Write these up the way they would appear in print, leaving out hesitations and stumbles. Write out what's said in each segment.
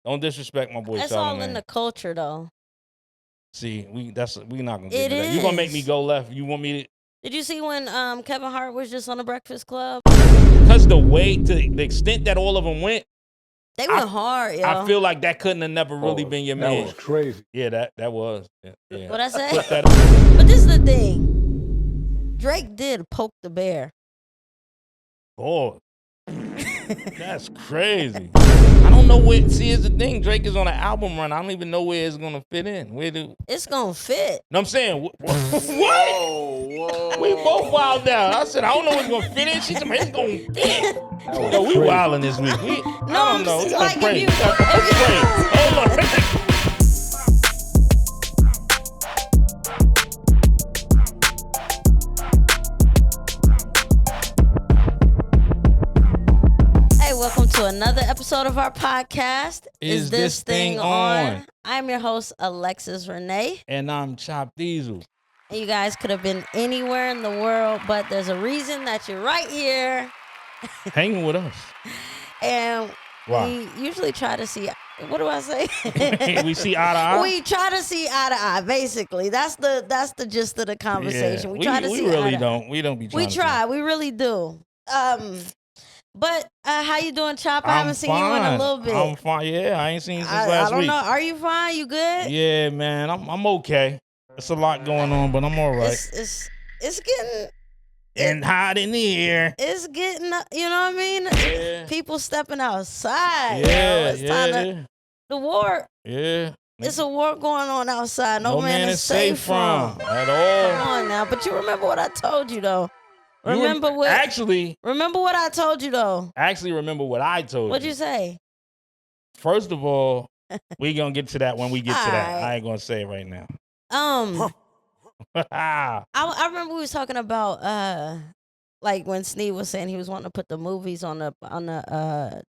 Don't disrespect my boy. That's Charlamagne. all in the culture, though. See, we not gonna get It into that. You gonna make is. me go left? You want me to? Did you see when Kevin Hart was just on the Breakfast Club? Because the extent that all of them went, They went hard, yo. I feel like that couldn't have never really been your man. That was crazy. Yeah, that was. Yeah. What I say? Put that But this is the thing. Drake did poke the bear. Oh, that's crazy. I don't know where. See, here's the thing. Drake is on an album run. I don't even know where it's gonna fit in. It's gonna fit. No, I'm saying what? Whoa. We both wild down. I said I don't know where it's gonna fit in. She said it's gonna fit. No, we wilding this week. I don't know. We gotta pray. We gotta pray. Hold on. Welcome to another episode of our podcast. Is this thing on? I'm your host, Alexis Renee. And I'm Chop Diesel. And you guys could have been anywhere in the world, but there's a reason that you're right here. Hanging with us. And wow. We usually try to see, what do I say? We see eye to eye? We try to see eye to eye, basically. That's the gist of the conversation. Yeah, we try to see really eye to don't. We don't be trying We try. We really do. But how you doing, Chop? I haven't seen you in a little bit. I'm fine. Yeah, I ain't seen you since last week. I don't know. Are you fine? You good? Yeah, man. I'm okay. It's a lot going on, but I'm all right. It's getting and hot in the air. It's getting, you know what I mean? Yeah. People stepping outside. Yeah, it's time to the war. Yeah. It's a war going on outside. No man is safe from at all. Come on now, but you remember what I told you though. Remember what I told you though. Actually, remember what I told you. What'd you say? First of all, we gonna get to that when we get to that. Right. I ain't gonna say it right now. I remember we was talking about like when Sneed was saying he was wanting to put the movies on the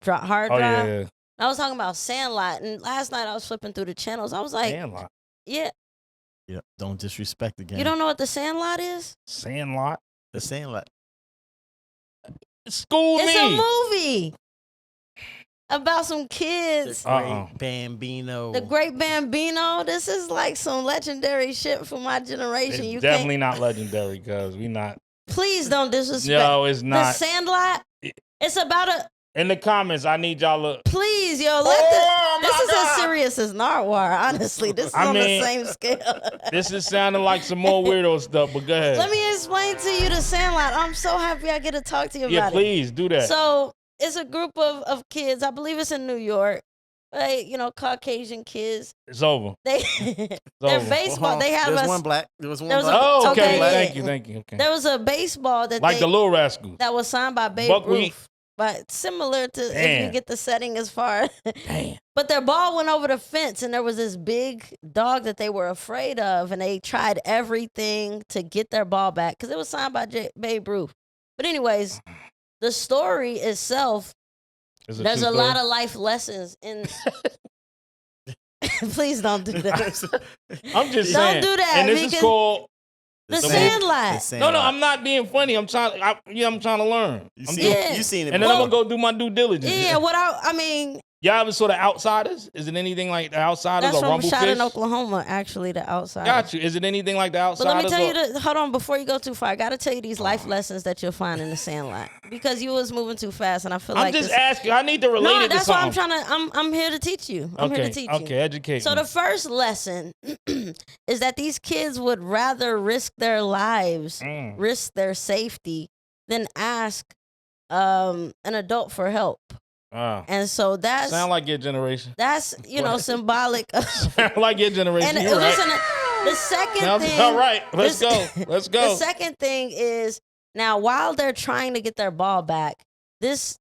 hard drive. Yeah. I was talking about Sandlot, and last night I was flipping through the channels. I was like, Sandlot. Yeah. Yeah. Don't disrespect again. You don't know what the Sandlot is? Sandlot. The Sandlot. School It's me. a movie about some kids. The Great Bambino. The Great Bambino. This is like some legendary shit for my generation. It's definitely not legendary because we not. Please don't disrespect. No, it's not. The Sandlot. It's about a. In the comments, I need y'all to. Please, yo, this is as serious as Narwhal, honestly. This is on the same scale. This is sounding like some more weirdo stuff, but go ahead. Let me explain to you the Sandlot. I'm so happy I get to talk to you about it. Yeah, please, do that. So, it's a group of kids. I believe it's in New York. Caucasian kids. It's over. They're baseball. They have There's one black. There was one black. Oh, okay. Okay. Thank you. Okay. There was a baseball that the Little Rascals. that was signed by Babe Ruth. But similar to if you get the setting as far. Damn. But their ball went over the fence, and there was this big dog that they were afraid of, and they tried everything to get their ball back because it was signed by Babe Ruth. But anyways, the story itself, there's a lot of life lessons in. Please don't do that. I'm just Don't saying. do that. And this is called. The Sandlot. No, I'm not being funny. I'm trying to learn. You seen it. And then I'm gonna go do my due diligence. Yeah, I mean. Y'all ever saw The Outsiders? Is it anything like The Outsiders That's or from Rumblefish? shot in Oklahoma, actually, The Outsiders. Got you. Is it anything like The Outsiders? But let me tell you, hold on, before you go too far, I got to tell you these life lessons that you'll find in The Sandlot. Because you was moving too fast, and I feel I'm like just asking. I need to relate it to that's something. why I'm trying to, I'm here to teach you. I'm here to teach you. Okay, educate So me. the first lesson is that these kids would rather risk their lives, risk their safety, than ask an adult for help. And so that's sound like your generation. That's symbolic. Sound like your generation. And You're right. listen, the second thing. All right, let's go. Let's go. The second thing is now while they're trying to get their ball back, it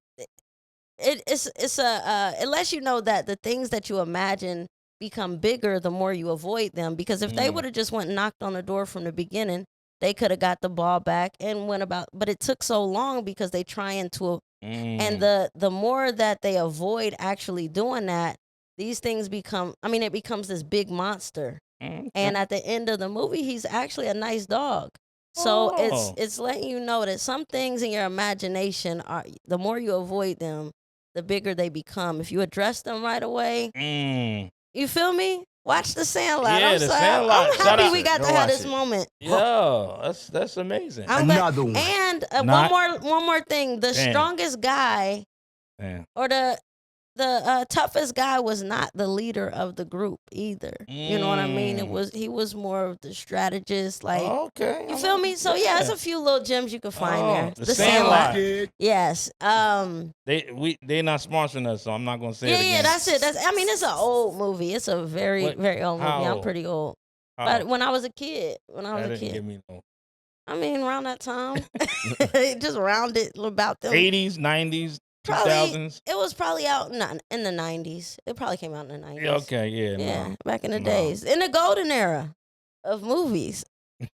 lets you know that the things that you imagine become bigger the more you avoid them. Because if they would have just went and knocked on the door from the beginning, they could have got the ball back and went about. But it took so long because they trying to. And the more that they avoid actually doing that, these things it becomes this big monster. And at the end of the movie, he's actually a nice dog. So it's letting you know that some things in your imagination the more you avoid them, the bigger they become. If you address them right away, Mm. you feel me? Watch The Sandlot. Yeah, I'm The sorry. Sandlot. I'm Shout happy out. we got to Go have watch this it. moment. Yo, that's amazing. I'm glad- Another one. And Not- one more thing. The Damn. strongest guy Damn. or the toughest guy was not the leader of the group either. You know what I mean? He was more of the strategist. Like, Okay. you feel me? So yeah, it's a few little gems you can find there. The Sandlot. Yes. They not sponsoring us, so I'm not gonna say it again. Yeah, that's it. I mean, it's an old movie. It's a very old movie. How I'm old? pretty old. Oh, But when I was a kid, that didn't give me no. I mean, around that time, just around it about them. 80s, 90s, Probably, 2000s. it was probably out in the 90s. It probably came out in the 90s. Yeah, okay, yeah. Yeah, No. back in the No. days. In the golden era of movies.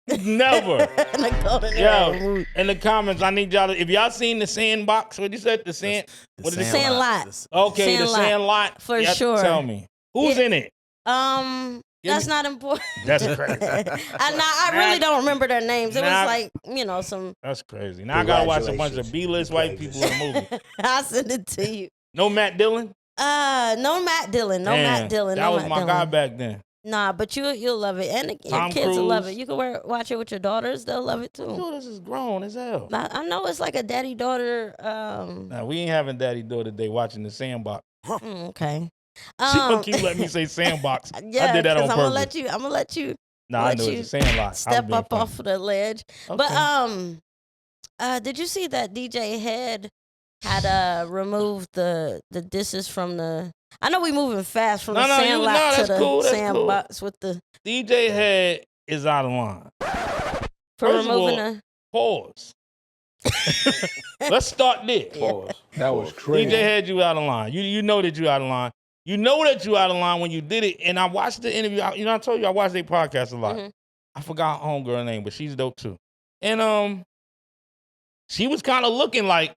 Never. In the golden era of Yo, movies. in the comments, I need y'all to, if y'all seen the Sandbox, what you said? The Sand. What is it? Sandlot. Okay, Sandlot, the Sandlot. for Yeah, sure. Tell me. Who's in it? That's not important. That's crazy. I really don't remember their names. It was Nah. like, some. That's crazy. Now I gotta watch a bunch of B-list white people in the movie. I'll send it to you. No Matt Dillon? No Matt Dillon. No Damn, Matt Dillon. That no was Matt my Dillon. guy back then. Nah, but you'll love it, and your Tom kids will love Cruise. it. You can watch it with your daughters; they'll love it too. Dude, this is grown as hell. I know it's like a daddy daughter. Nah, we ain't having daddy daughter day watching the Sandbox. Okay. She gonna keep letting me say Sandbox. Yeah, I did that on 'cause I'm purpose. gonna let you Nah, I let know you it's a Sandlot. step up off of the ledge. Okay. But did you see that DJ Hed had removed the disses from the? I know we moving fast from the Sandlot to the Sandbox with the DJ Hed is out of line. for First of removing all, the. Pause. Let's start there. Pause. That was crazy. DJ Hed, you out of line. You know that you out of line. You know that you out of line when you did it. And I watched the interview. I told you I watched their podcast a lot. Mhm. I forgot her homegirl name, but she's dope too. And she was kind of looking like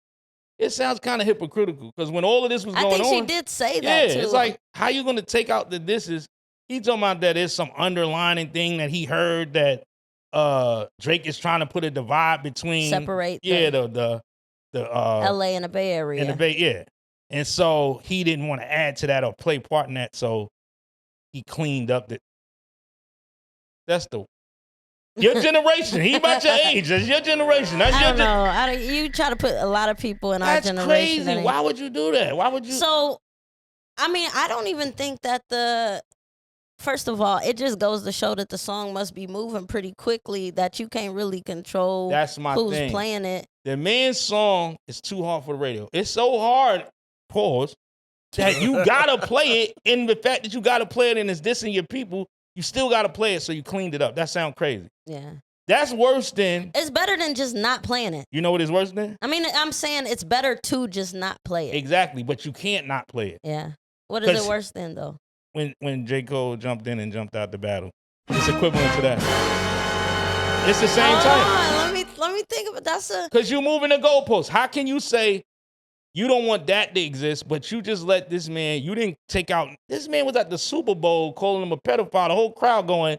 it sounds kind of hypocritical because when all of this was going on, I think she did say yeah, that too. it's like how you gonna take out the disses? He talking about that there's some underlining thing that he heard that Drake is trying to put a divide between separate. the L.A. and the Bay Area. in the Bay, yeah. And so he didn't want to add to that or play part in that, so he cleaned up the. That's your generation. He about your age. That's your generation. That's I your don't know. You try to put a lot of people in our That's generation. crazy. Why would you do that? Why would you? So, I mean, I don't even think that first of all, it just goes to show that the song must be moving pretty quickly, that you can't really control That's my who's thing. playing it. The man's song is too hard for the radio. It's so hard, pause, that you gotta play it. And the fact that you gotta play it and it's dissing your people, you still gotta play it, so you cleaned it up. That sounds crazy. Yeah. That's worse than. It's better than just not playing it. You know what is worse than? I mean, I'm saying it's better to just not play it. Exactly, but you can't not play it. Yeah. What is it 'Cause- worse than, though? When J. Cole jumped in and jumped out the battle. It's equivalent to that. It's the same Hold type. on, let me think about that's a. Because you're moving the goalposts. How can you say you don't want that to exist, but you just let this man, you didn't take out, this man was at the Super Bowl calling him a pedophile, the whole crowd going,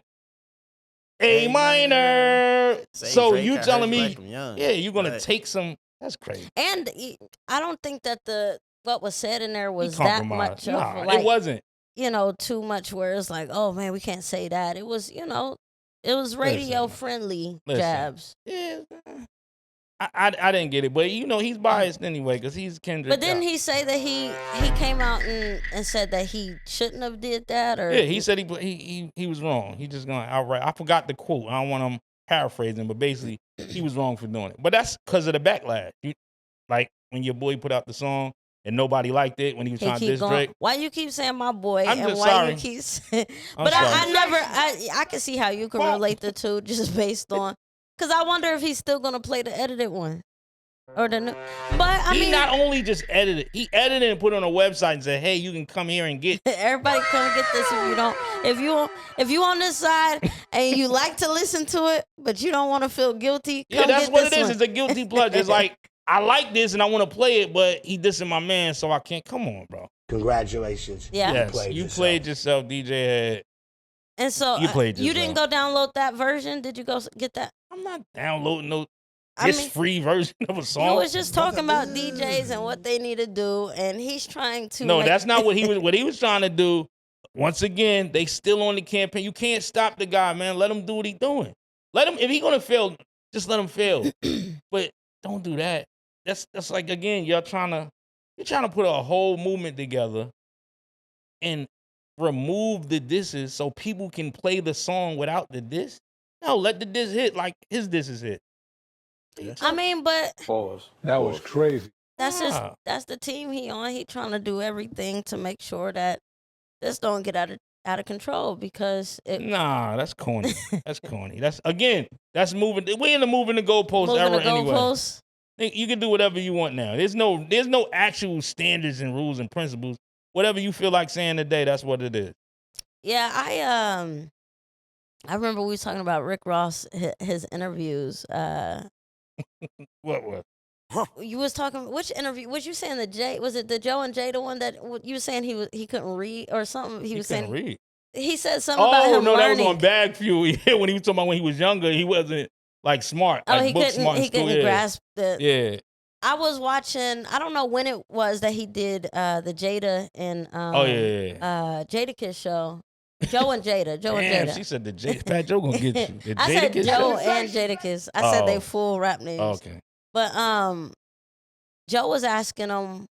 A minor. So Drake, you I telling heard you me, like him young. yeah, you're going to Right. take some, that's crazy. And I don't think that what was said in there He was that compromised. much of Nah, like, it wasn't. too much where it's like, oh man, we can't say that. It was, it was radio friendly Listen. jabs. Yeah. I didn't get it, but he's biased anyway because he's Kendrick. But didn't he say that he came out and said that he shouldn't have did that? Or Yeah, he said he was wrong. He just going outright. I forgot the quote. I don't want him paraphrasing, but basically he was wrong for doing it. But that's because of the backlash. Like when your boy put out the song and nobody liked it when he was trying to diss Drake. Why you keep saying my boy I'm and just why sorry. you keep saying? I'm But sorry. I can see how you can Well- relate the two just based on. Because I wonder if he's still gonna play the edited one or the new. But I He mean, not only just edited, he edited and put it on a website and said, "Hey, you can come here and get." everybody come get this if you don't. If you on this side and you like to listen to it, but you don't want to feel guilty. Yeah, come that's get what this it is. one. It's a guilty pleasure. It's like I like this and I want to play it, but he dissing my man, so I can't. Come on, bro. Congratulations. Yeah. Yes, played you yourself. played yourself, DJ Hed. And so You played you didn't yourself. go download that version. Did you go get that? I'm not downloading no. free version of a song. He was just talking about DJs and what they need to do, and he's trying to. No, that's not what he was. What he was trying to do. Once again, they still on the campaign. You can't stop the guy, man. Let him do what he's doing. Let him. If he's gonna fail, just let him fail. But don't do that. That's like, again, you're trying to put a whole movement together and remove the disses so people can play the song without the diss. No, let the diss hit like his disses hit. I mean, but That was crazy. that's the team he on. He trying to do everything to make sure that this don't get out of control because Nah, that's corny. That's corny. That's moving. We're in the moving the goalpost era anyway. You can do whatever you want now. There's no actual standards and rules and principles. Whatever you feel like saying today, that's what it is. Yeah, I remember we was talking about Rick Ross, his interviews. What? You was talking which interview? Was you saying was it the Joe and Jada one that you were saying he couldn't read or something? He was saying read. He said something about him no, learning. that was on Bag Fuel. Yeah, when he was talking about when he was younger, he wasn't like smart. Oh, like he book couldn't. smart in He school, couldn't grasp the. Yeah. I was watching. I don't know when it was that he did the Jada and Jadakiss show. Joe and Jada. Joe Damn, and Jada. she said the Fat Joe gonna get you. The I said Jadakiss Joe show? and Jadakiss. I said they full rap names. Okay. But Joe was asking him,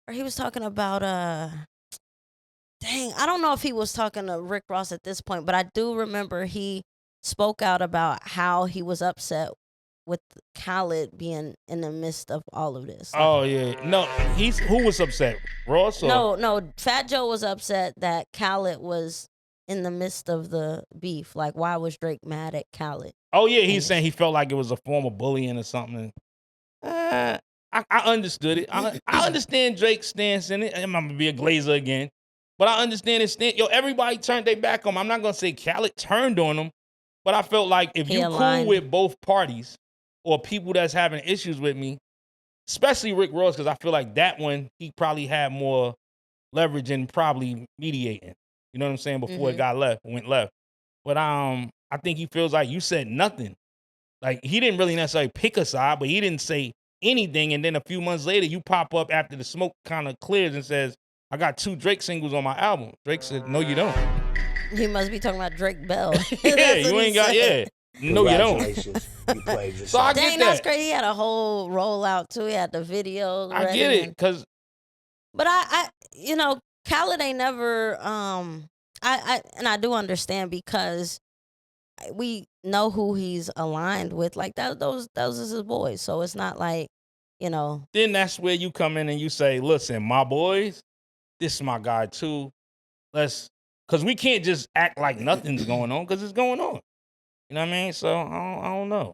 or he was talking about dang, I don't know if he was talking to Rick Ross at this point, but I do remember he spoke out about how he was upset with Khaled being in the midst of all of this. Oh yeah, no, who was upset? Ross? Or? No, Fat Joe was upset that Khaled was in the midst of the beef. Like, why was Drake mad at Khaled? Oh yeah, he's saying he felt like it was a form of bullying or something. I understood it. I understand Drake's stance in it. I'm gonna be a glazer again, but I understand his stance. Yo, everybody turned their back on him. I'm not gonna say Khaled turned on him, but I felt like if you cool with both parties or people that's having issues with me, especially Rick Ross, because I feel like that one he probably had more leverage in probably mediating. You know what I'm saying? Before it went left. But I think he feels like you said nothing. Like, he didn't really necessarily pick a side, but he didn't say anything. And then a few months later, you pop up after the smoke kind of clears and says, I got 2 Drake singles on my album. Drake said, no, you don't. He must be talking about Drake Bell. Yeah, you ain't got, no, you don't. You played yourself. So I Dang, get that. that's crazy. He had a whole rollout, too. He had the video. I get it, because. But I Khaled ain't never, and I do understand because we know who he's aligned with. Like, those is his boys. So it's not like, Then that's where you come in and you say, listen, my boys, this is my guy too. Because we can't just act like nothing's going on, because it's going on. You know what I mean? So I don't know.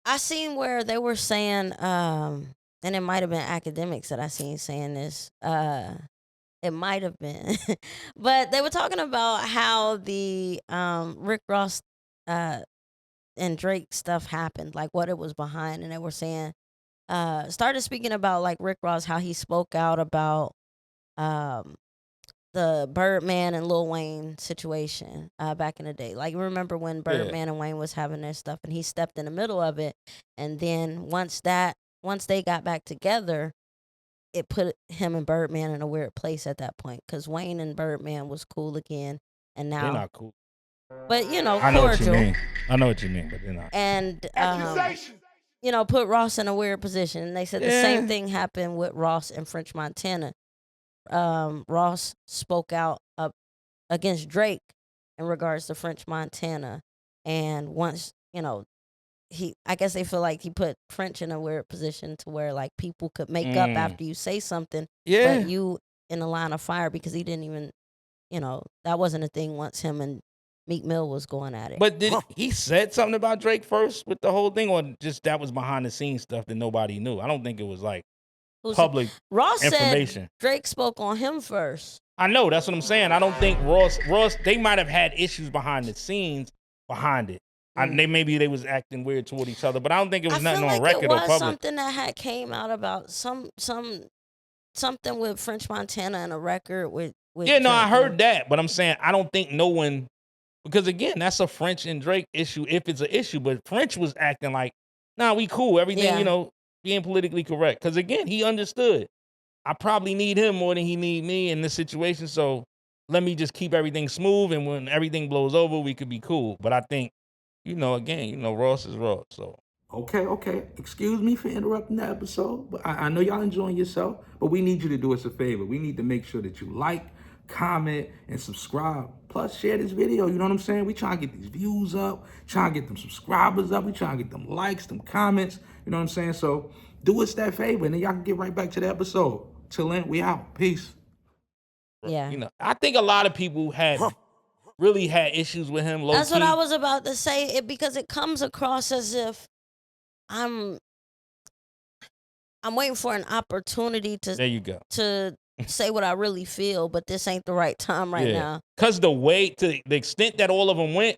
I seen where they were saying, and it might have been academics that I seen saying this. It might have been, but they were talking about how the Rick Ross and Drake stuff happened, like what it was behind, and they were saying, started speaking about like Rick Ross, how he spoke out about the Birdman and Lil Wayne situation back in the day. Like, remember when Birdman and Wayne was having their stuff, and he stepped in the middle of it, and then once they got back together, it put him and Birdman in a weird place at that point, because Wayne and Birdman was cool again, and now they're not cool. But cordial. I know what you mean. But they're not. And put Ross in a weird position. And they said the same thing happened with Ross and French Montana. Ross spoke out against Drake in regards to French Montana, and once I guess they feel like he put French in a weird position to where like people could make up after you say something, but you in the line of fire, because he didn't even, that wasn't a thing once him and Meek Mill was going at it. But did he said something about Drake first with the whole thing, or just that was behind the scenes stuff that nobody knew? I don't think it was like public Ross information. Said Drake spoke on him first. I know, that's what I'm saying. I don't think Ross, they might have had issues behind the scenes behind it. Maybe they was acting weird toward each other, but I don't think it was nothing on record or public. It was something that had came out about something with French Montana and a record with Yeah, no, I heard that, but I'm saying I don't think no one, because again, that's a French and Drake issue if it's an issue, but French was acting like nah, we cool. Everything, Yeah. you know, being politically correct. Because again, he understood. I probably need him more than he need me in this situation. So let me just keep everything smooth, and when everything blows over, we could be cool. But I think, you know, again, you know, Ross is Ross. So Okay. Excuse me for interrupting the episode, but I know y'all enjoying yourself, but we need you to do us a favor. We need to make sure that you like, comment, and subscribe. Plus, share this video. You know what I'm saying? We trying to get these views up, trying to get them subscribers up. We trying to get them likes, them comments. You know what I'm saying? So do us that favor, and then y'all can get right back to the episode. Till then, we out. Peace. Yeah. you know, I think a lot of people really had issues with him. Low That's key. what I was about to say. Because it comes across as if I'm waiting for an opportunity There you go. to say what I really feel, but this ain't the right time right now. Because the way, to the extent that all of them went,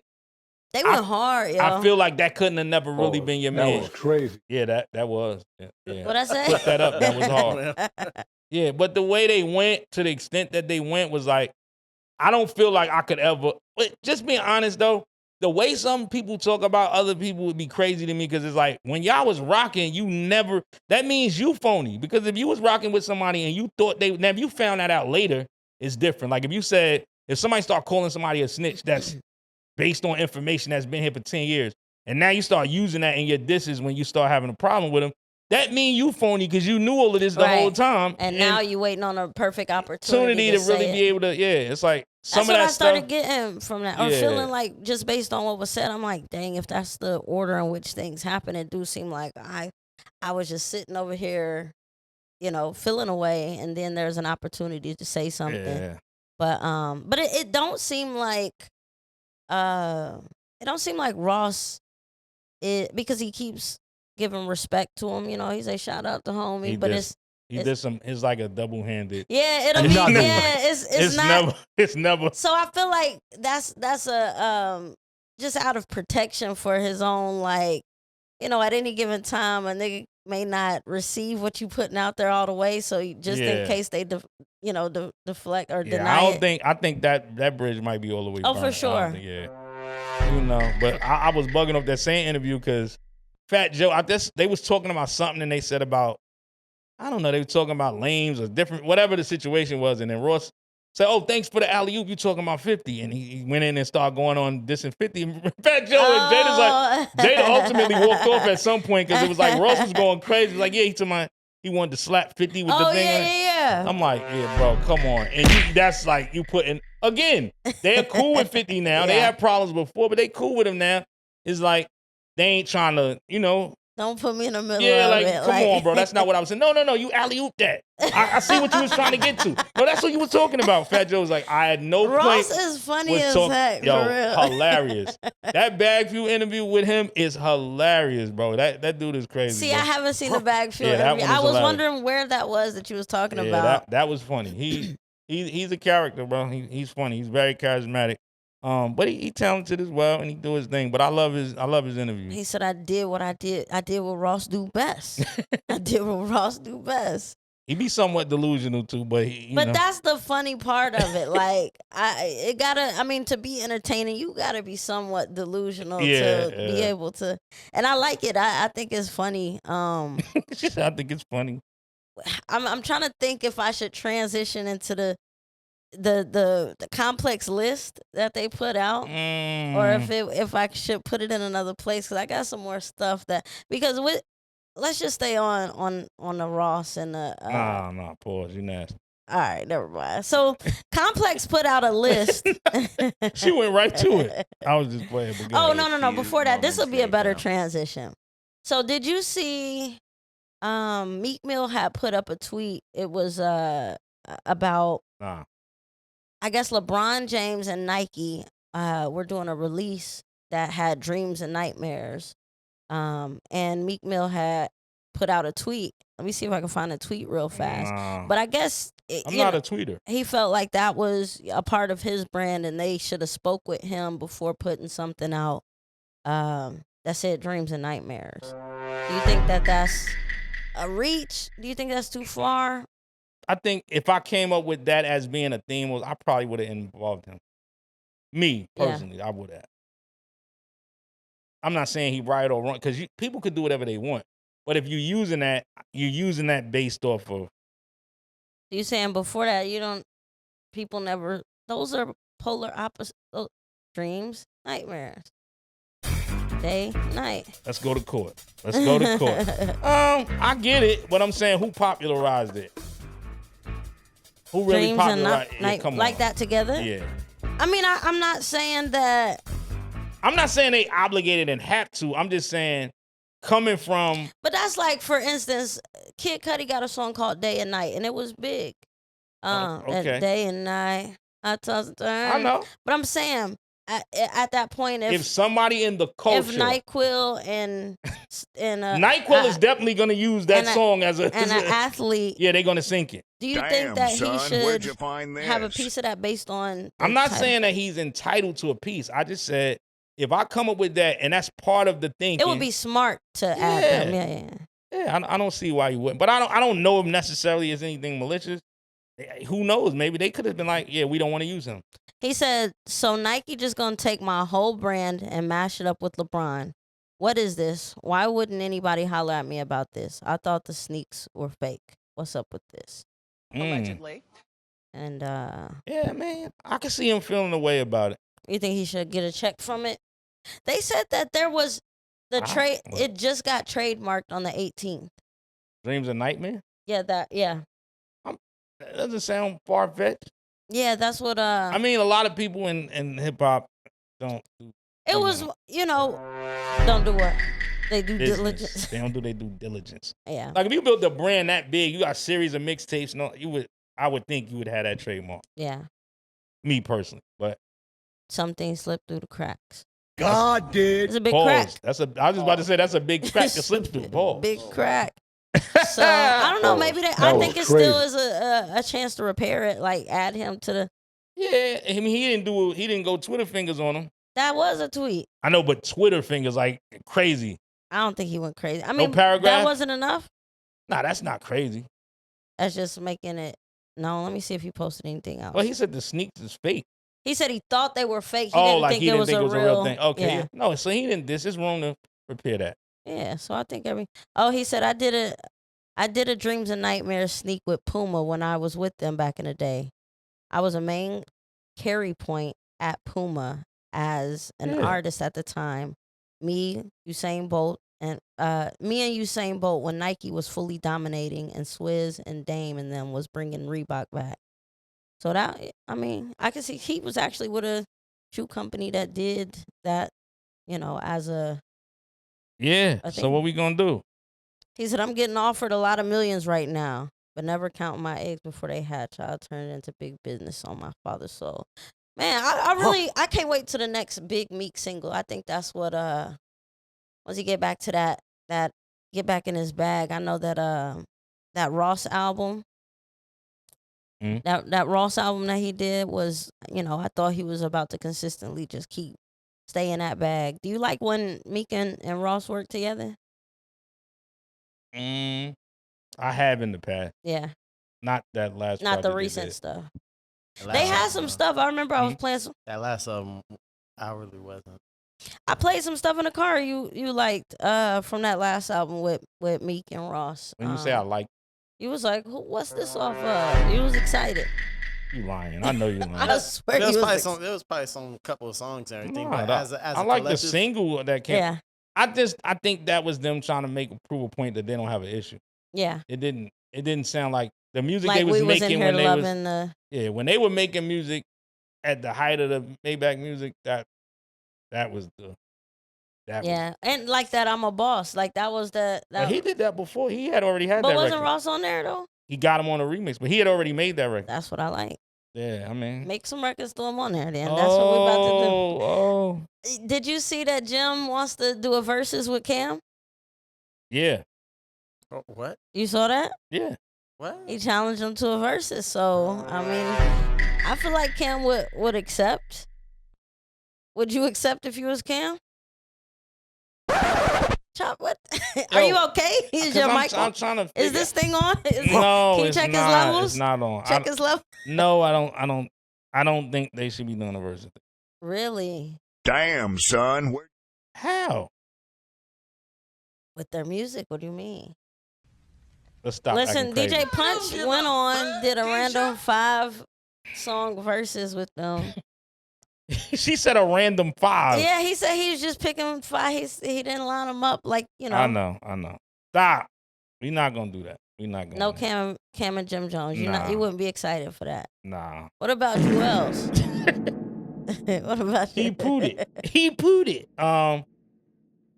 They went hard, yo. I feel like that couldn't have never really been your man. That was crazy. Yeah, that was. Yeah. What I say? Put that up. That was hard. Yeah, but the way they went, to the extent that they went, was like, I don't feel like I could ever. But just being honest though, the way some people talk about other people would be crazy to me, because it's like, when y'all was rocking, you never. That means you phony, because if you was rocking with somebody and you thought they, now if you found that out later, it's different. Like if somebody start calling somebody a snitch, that's based on information that's been here for 10 years, and now you start using that in your disses when you start having a problem with them, that mean you phony, because you knew all of this the whole time. And now you waiting on a perfect opportunity to really be able to, it's like some that's of that what I started stuff. getting from that. Or feeling like, just based on what was said, I'm like, dang, if that's the order in which things happen, it do seem like I was just sitting over here, you know, feeling away, and then there's an opportunity to say something. Yeah. But it don't seem like Ross, because he keeps giving respect to him. You know, he say shout out to homie, He did some. It's like a double-handed. Yeah, it'll be. It's not. It's never. So I feel like that's a just out of protection for his own, like, you know, at any given time a nigga may not receive what you putting out there all the way. So just in case they deflect or deny it. I think that bridge might be all the way. Oh, burned. for sure. You know, but I was bugging off that same interview because Fat Joe. They was talking about something, and they said about, I don't know, they were talking about lames or different, whatever the situation was. And then Ross said, oh, thanks for the alley-oop. You talking about 50. And he went in and started going on dissing 50. Fat Joe and Jada ultimately walked off at some point, because it was like Ross was going crazy. He was like, he wanted to slap 50 with the thing. Yeah. I'm like, yeah, bro, come on. And that's like, you putting, again, they're cool with 50 now. They had problems before, but they cool with him now. It's like, they ain't trying to, you know. Don't put me in the middle of it. Come on, bro. That's not what I was saying. No. You alley-oop that. I see what you was trying to get to. No, that's what you were talking about. Fat Joe was like, I had no point. Ross is funny as heck, yo, for real. Hilarious. That Bag Fuel interview with him is hilarious, bro. That dude is crazy. See, bro. I haven't seen the Bag Fuel interview. I was wondering where that was that you was talking about. That was funny. He's a character, bro. He's funny. He's very charismatic. But he talented as well, and he do his thing. But I love his interview. He said, I did what Ross do best. I did what Ross do best. He be somewhat delusional too, but that's the funny part of it. Like, to be entertaining, you gotta be somewhat delusional to be able to. And I like it. I think it's funny. I think it's funny. I'm trying to think if I should transition into the complex list that they put out, or if I should put it in another place, because I got some more stuff because let's just stay on the Ross and the no, pause, you nasty. All right, never mind. So Complex put out a list. She went right to it. I was just playing. Oh, no. Before that, this will be a better transition. So did you see Meek Mill had put up a tweet? It was about I guess LeBron James and Nike were doing a release that had Dreams and Nightmares. And Meek Mill had put out a tweet. Let me see if I can find a tweet real fast. But I guess I'm not a tweeter. He felt like that was a part of his brand, and they should have spoke with him before putting something out that said Dreams and Nightmares. Do you think that that's a reach? Do you think that's too far? I think if I came up with that as being a theme, I probably would have involved him. Me, personally, I would have. I'm not saying he right or wrong because people could do whatever they want. But if you're using that based off of. You saying before that people never, those are polar opposite dreams, nightmares. Day, night. Let's go to court. I get it, but I'm saying who popularized it? Who really Dreams popularized and it? Come on. Like that together? Yeah. I mean, I'm not saying that. I'm not saying they obligated and have to. I'm just saying coming from. But that's like, for instance, Kid Cudi got a song called Day and Night, and it was big. Okay. Day and night. I know. But I'm saying at that point, if somebody in the culture, if NyQuil and NyQuil is definitely going to use that song as an athlete, yeah, they're going to sink it. Do you think that he should have a piece of that based on? I'm not saying that he's entitled to a piece. I just said if I come up with that, and that's part of the thinking, it would be smart to add them. Yeah. I don't see why you wouldn't, but I don't know if necessarily is anything malicious. Who knows? Maybe they could have been like, yeah, we don't want to use him. He said, so Nike just going to take my whole brand and mash it up with LeBron. What is this? Why wouldn't anybody holler at me about this? I thought the sneaks were fake. What's up with this? Allegedly. And yeah, man, I can see him feeling a way about it. You think he should get a check from it? They said that there was the trade. It just got trademarked on the 18th. Dreams of Nightmare? Yeah, that That doesn't sound far-fetched. Yeah, that's what I mean, a lot of people in hip-hop don't do. It was, don't do what? They do business. diligence. They don't do their due diligence. Yeah. Like if you built a brand that big, you got a series of mixtapes, I would think you would have that trademark. Yeah. Me personally, but some things slip through the cracks. God did. It's a big crack. I was just about to say that's a big crack that slips through. Pause. Big crack. So I don't know. Maybe I think it still is a chance to repair it. Like add him to the. Yeah, I mean he didn't go Twitter fingers on him. That was a tweet. I know, but Twitter fingers like crazy. I don't think he went crazy. I mean, no paragraph? That wasn't enough. Nah, that's not crazy. That's just making it. No, let me see if he posted anything else. Well, he said the sneaks is fake. He said he thought they were fake. He didn't think it was a real thing. Okay, yeah. No, so he didn't. This is wrong to repair that. Yeah, so I think he said I did a Dreams and Nightmares sneak with Puma when I was with them back in the day. I was a main carry point at Puma as an artist at the time. Me and Usain Bolt when Nike was fully dominating and Swizz and Dame and them was bringing Reebok back. So that, I mean, I can see he was actually with a shoe company that did that, as a. Yeah, so what we gonna do? He said, I'm getting offered a lot of millions right now, but never count my eggs before they hatch. I'll turn it into big business on my father's soul. Man, I can't wait to the next big Meek single. I think that's what, once he get back to that get back in his bag. I know that Ross album, that Ross album that he did was, I thought he was about to consistently just keep stay in that bag. Do you like when Meek and Ross work together? I have in the past. Yeah. Not that last. Not the recent stuff. They had some stuff. I remember I was playing some. That last album, I really wasn't. I played some stuff in the car you liked from that last album with Meek and Ross. When you say I like, you was like, what's this off of? You was excited. You lying. I know you lying. I swear there was probably some couple of songs and everything. No, but as I like the single that came. Yeah. I think that was them trying to prove a point that they don't have an issue. Yeah. It didn't sound like the music like they was making when when they were making music at the height of the Maybach music, that was the and like that I'm a boss. Like that was but he did that before. He had already had but that wasn't record. Ross on there though? He got him on a remix, but he had already made that record. That's what I like. Yeah, I mean, make some records, throw them on there. Then that's what we about to do. Oh, did you see that Jim wants to do a versus with Cam? Yeah. Oh, what? You saw that? Yeah. What? He challenged him to a versus. So I mean, I feel like Cam would accept. Would you accept if you was Cam? Chop, what? Are you okay? Is your mic on? I'm trying to. Is this thing on? No, can you it's check not. his levels? It's not on. Check his level. No, I don't think they should be doing a versus. Really? Damn, son. How? With their music, what do you mean? Let's stop. Listen, acting crazy. DJ Punch went on, did a random 5-song verses with them. She said a random 5. Yeah, he said he was just picking 5. He didn't line them up like, you know. I know. Stop. We're not gonna do that. We're not gonna. No Cam and Jim Jones. Nah. You wouldn't be excited for that. Nah. What about Jewels? What about He pooed it.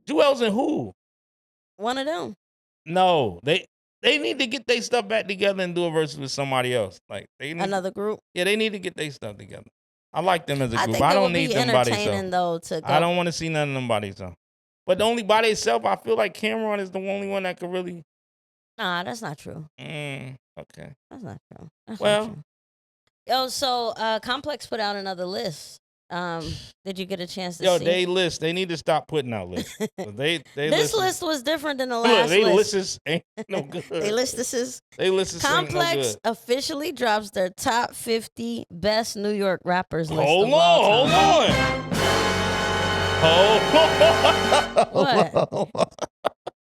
Jewels and who? One of them. No, they need to get their stuff back together and do a verse with somebody else. Like they need Another group. Yeah, they need to get their stuff together. I like them as a I group. think I it don't would need be them by entertaining themselves. though to go. I don't want to see none of them by themselves. But the only by itself, I feel like Cameron is the only one that could really. Nah, that's not true. Okay. That's not true. That's Well. not true. Yo, so Complex put out another list. Did you get a chance to see? They need to stop putting out lists. This list was different than the last Look, list. lists ain't no good. They lists ain't Complex no good. officially drops their top 50 best New York rappers list. Hold of all on. What?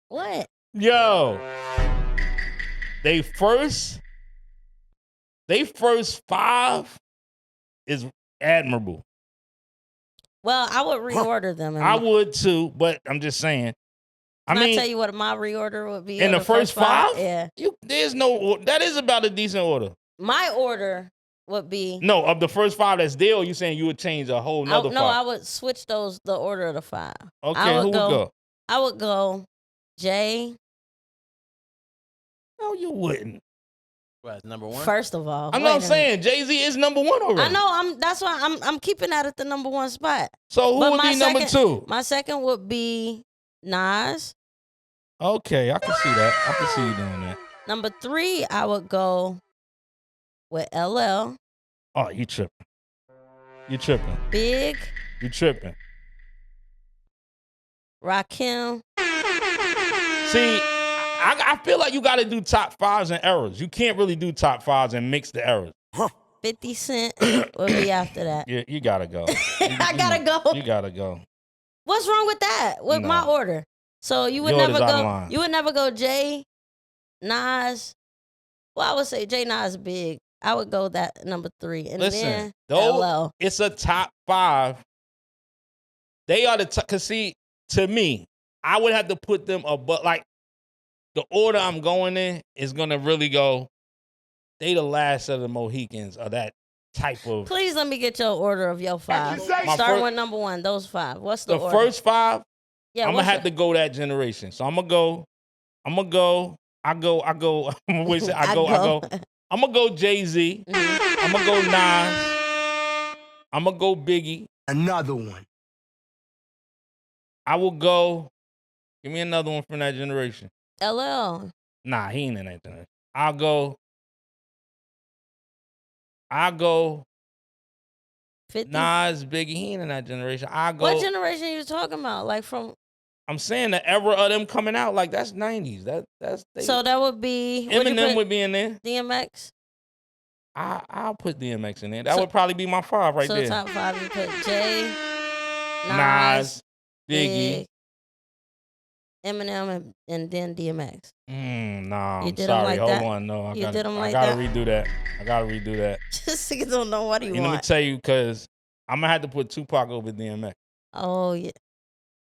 What? Yo. They first 5 is admirable. Well, I would reorder them. I would too, but I'm just saying. I Can I mean, tell you what my reorder would be? in of the first 5? Yeah. That is about a decent order. My order would be. No, of the first 5 that's there, you saying you would change a whole nother 5? No, I would switch the order of the 5. Okay, who would go? I would go Jay. No, you wouldn't. What, number 1? First of all, I'm not saying Jay-Z is number 1 already. I know. That's why I'm keeping that at the number 1 spot. So who would be number 2? My second would be Nas. Okay, I can see that. I can see you doing that. Number 3, I would go with LL. Oh, you tripping. You tripping. Big. You tripping. Rakim. See, I feel like you got to do top 5s and errors. You can't really do top 5s and mix the errors. 50 Cent would be after that. Yeah, you got to go. I got to go. You got to go. What's wrong with that? With my order? So you would Yours never is out of go. line. You would never go Jay, Nas. Well, I would say Jay, Nas, Big. I would go that number 3, and Listen, then LL. It's a top 5. They are the top. Cause see, to me, I would have to put them above. Like the order I'm going in is gonna really go. They the last of the Mohicans of that type of. Please let me get your order of your 5. Starting with number 1. Those 5. What's the order? First 5? Yeah, I'm gonna have to go that generation. So I'm gonna go. I'm gonna go. I'm gonna go Jay-Z. Mm-hmm. I'm gonna go Nas. I'm gonna go Biggie. Another one. I will go. Give me another one from that generation. LL. Nah, he ain't in that generation. I'll go 50. Nas, Biggie. He ain't in that generation. I'll go. What generation are you talking about? Like from. I'm saying the era of them coming out, like that's 90s. So that would be. Eminem would be in there. DMX. I'll put DMX in there. That would probably be my 5 right there. So top 5, you put Jay, Nas, Biggie, Eminem, and then DMX. Nah, You I'm did sorry. like Hold that? on, no, I You did them like gotta that? redo that. I gotta redo that. Just you don't know what do you Let me want. tell you, because I'm gonna have to put Tupac over DMX. Oh yeah.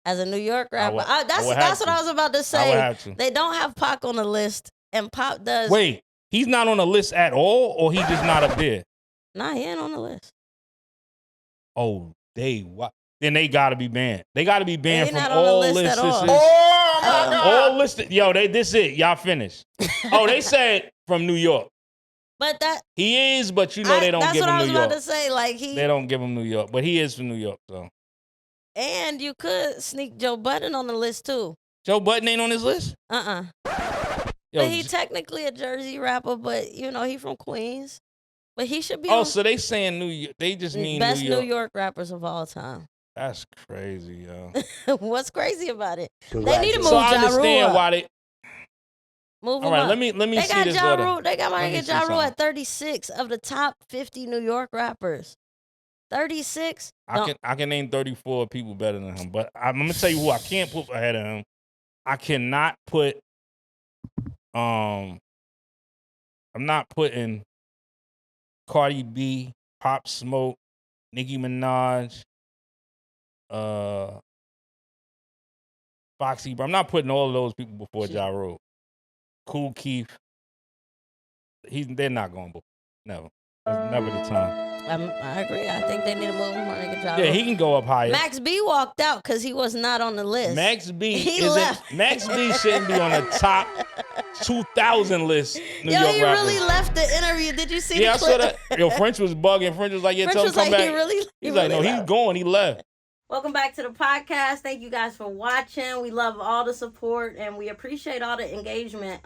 As a New York I rapper, would that's have what to. I was about to I say. would have to. They don't have Pac on the list, and Pac does. Wait, he's not on the list at all, or he just not up there? Nah, he ain't on the list. Oh, what? Then they gotta be banned. They gotta be banned He from not on the all list lists. at all. Oh my God. All listed. Yo, this it. Y'all finished. Oh, they said from New York. But that He is, but you know they don't that's give what him I was New about York. to say. Like They don't give him New York, but he is from New York, so. and you could sneak Joe Budden on the list too. Joe Budden ain't on this list? Yo, but he technically a Jersey rapper, but you know he from Queens. But he should be. Oh, on so they saying New York. They just mean best New York. New York rappers of all time. That's crazy, yo. What's crazy about it? They need to move So I Ja Rule understand up. why they. Move All him right, up. let me They see got this Ja order. Rule. They got my Let me nigga see Ja Rule something. at 36 of the top 50 New York rappers. 36. I can name 34 people better than him, but I'm gonna tell you who I can't put ahead of him. I cannot put I'm not putting Cardi B, Pop Smoke, Nicki Minaj, Foxy, but I'm not putting all of those people before Ja Rule. Kool Keith. They're not going before. Never. That's never the time. I agree. I think they need to move my nigga Ja Yeah, Rule. he can go up higher. Max B walked out because he was not on the list. Max B left. Max B shouldn't be on the top 2,000 list. New Yo, York he rappers. really left the interview. Did you see Yeah, the clip? I saw that. Yo, French was bugging. French was like, yeah, French tell him was come like, back. he He's like, no, really he's left. going. He left. Welcome back to the podcast. Thank you guys for watching. We love all the support and we appreciate all the engagement.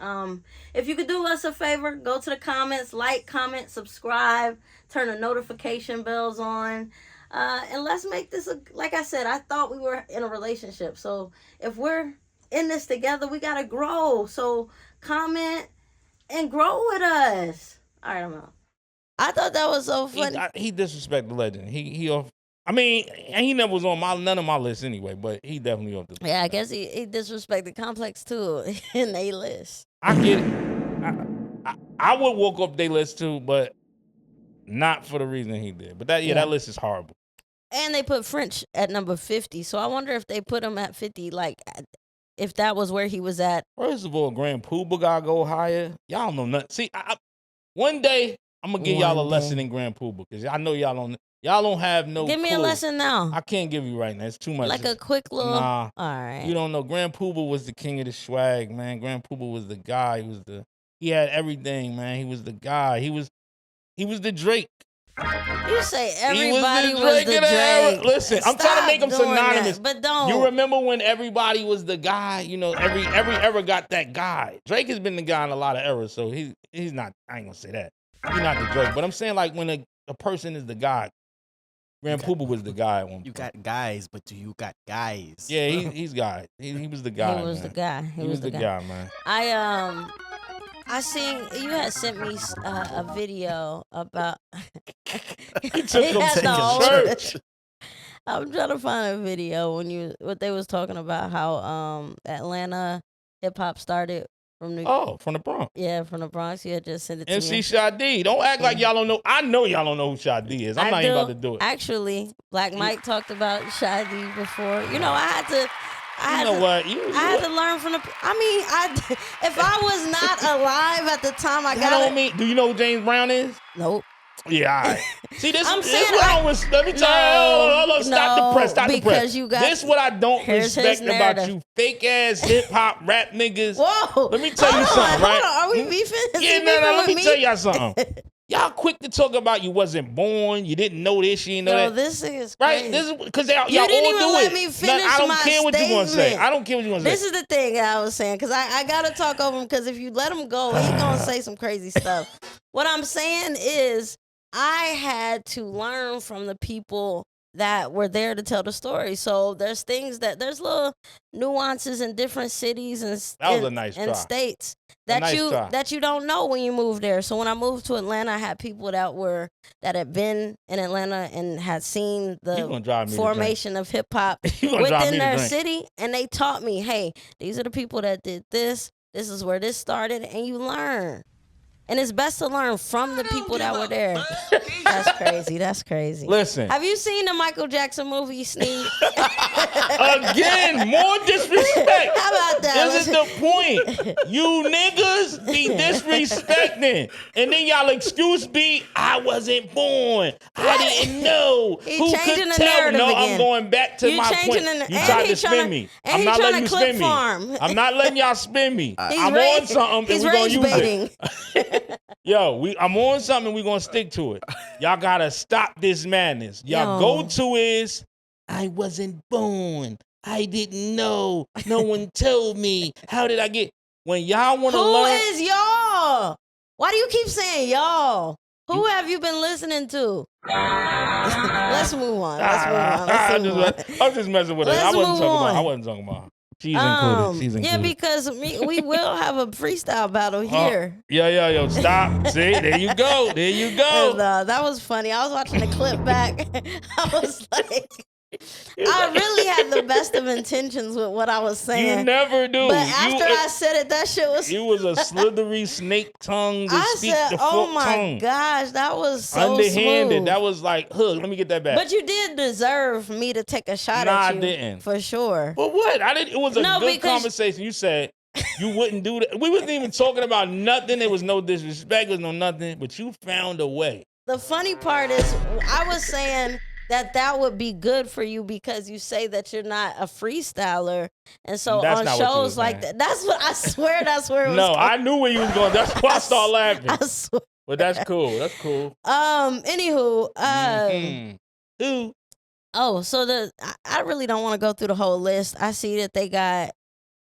If you could do us a favor, go to the comments, like, comment, subscribe, turn the notification bells on, and let's make this like I said, I thought we were in a relationship. So if we're in this together, we gotta grow. So comment and grow with us. All right, I'm out. I thought that was so funny. He disrespect the legend. He never was on none of my lists anyway, but he definitely off the list. Yeah, I guess he disrespected Complex too in their list. I get it. I would walk up their list too, but not for the reason he did. But that list is horrible. And they put French at number 50. So I wonder if they put him at 50, like if that was where he was at. First of all, Grand Poobah gotta go higher. Y'all don't know nothing. See, one day I'm gonna give y'all a lesson in Grand Poobah because I know y'all don't have no. Give me clue. a lesson now. I can't give you right now. It's too much. Like a quick little. Nah. All right. You don't know. Grand Poobah was the king of the swag, man. Grand Poobah was the guy. He had everything, man. He was the guy. He was the Drake. You say everybody was the Drake. Listen, I'm trying to make them synonymous. But don't. You remember when everybody was the guy? You know, every era got that guy. Drake has been the guy in a lot of eras, so he's not. I ain't gonna say that. He's not the Drake, but I'm saying like when a person is the guy. Grand Poobah was the guy at one point. You got guys, but do you got guys? Yeah, he's guy. He was the guy. He was man. the guy. He was the guy, man. I seen you had sent me a video about. He took him to church. I'm trying to find a video what they was talking about how Atlanta hip hop started from from the Bronx. Yeah, from the Bronx. You had just sent it to MC me. Shadi. Don't act like y'all don't know. I know y'all don't know who Shadi is. I'm not even about to do it. Actually, Black Mike talked about Shadi before. You know, I had to learn from the. If I was not alive at the time, do you know who James Brown is? Nope. Yeah, all right. See, this I'm is saying what I was. Let me tell you. Stop the press. Because this what I don't respect about you fake ass hip hop rap niggas. Whoa. Let me tell you something, right? Hold on. Are we beefing? Yeah, no. Let me tell y'all something. Y'all quick to talk about you wasn't born, you didn't know this, you didn't know that. This is crazy. Right? This is because y'all you didn't all even do let it. me finish I don't my care what you're gonna say. I don't care what you're gonna say. This is the thing I was saying, because I gotta talk over him, because if you let him go, he's gonna say some crazy stuff. What I'm saying is I had to learn from the people that were there to tell the story. So there's there's little nuances in different cities and states that you don't know when you move there. So when I moved to Atlanta, I had people that had been in Atlanta and had seen the formation of hip hop within their city, and they taught me, hey, these are the people that did this. This is where this started, and you learn. And it's best to learn from the people that were there. That's crazy. That's crazy. Listen. Have you seen the Michael Jackson movie, Sneak? Again, more disrespect. How about that? This is the point. You niggas be disrespecting. And then y'all excuse me, I wasn't born. I didn't know. Who could tell me? No, I'm going back to my point. You tried to spin me. I'm not letting you spin me. I'm not letting y'all spin me. I'm on something and we're going to use it. Yo, I'm on something and we're going to stick to it. Y'all got to stop this madness. Y'all go-to is, I wasn't born. I didn't know. No one told me. How did I get? When y'all want to learn. Who is y'all? Why do you keep saying y'all? Who have you been listening to? Let's move on. I'm just messing with it. I wasn't talking about. She's included. She's included. Yeah, because we will have a freestyle battle here. Yo, stop. See, there you go. And, that was funny. I was watching the clip back. I was like, I really had the best of intentions with what I was saying. You never do. But after I said it, that shit was... You was a slithery snake tongue to speak the oh forked my tongue. gosh, that was so underhanded. smooth. That was like, let me get that back. But you did deserve me to take a shot Nah, at you. I didn't. For sure. But what? I didn't. It was a good because conversation. You said you wouldn't do that. We wasn't even talking about nothing. There was no disrespect. There was no nothing. But you found a way. The funny part is, I was saying that would be good for you because you say that you're not a freestyler, and so on shows like that, that's what I swear. That's where it was. No, I knew where you was going. That's why I started laughing. I swear. But that's cool. That's cool. Anywho, Ooh. Oh, so I really don't want to go through the whole list. I see that they got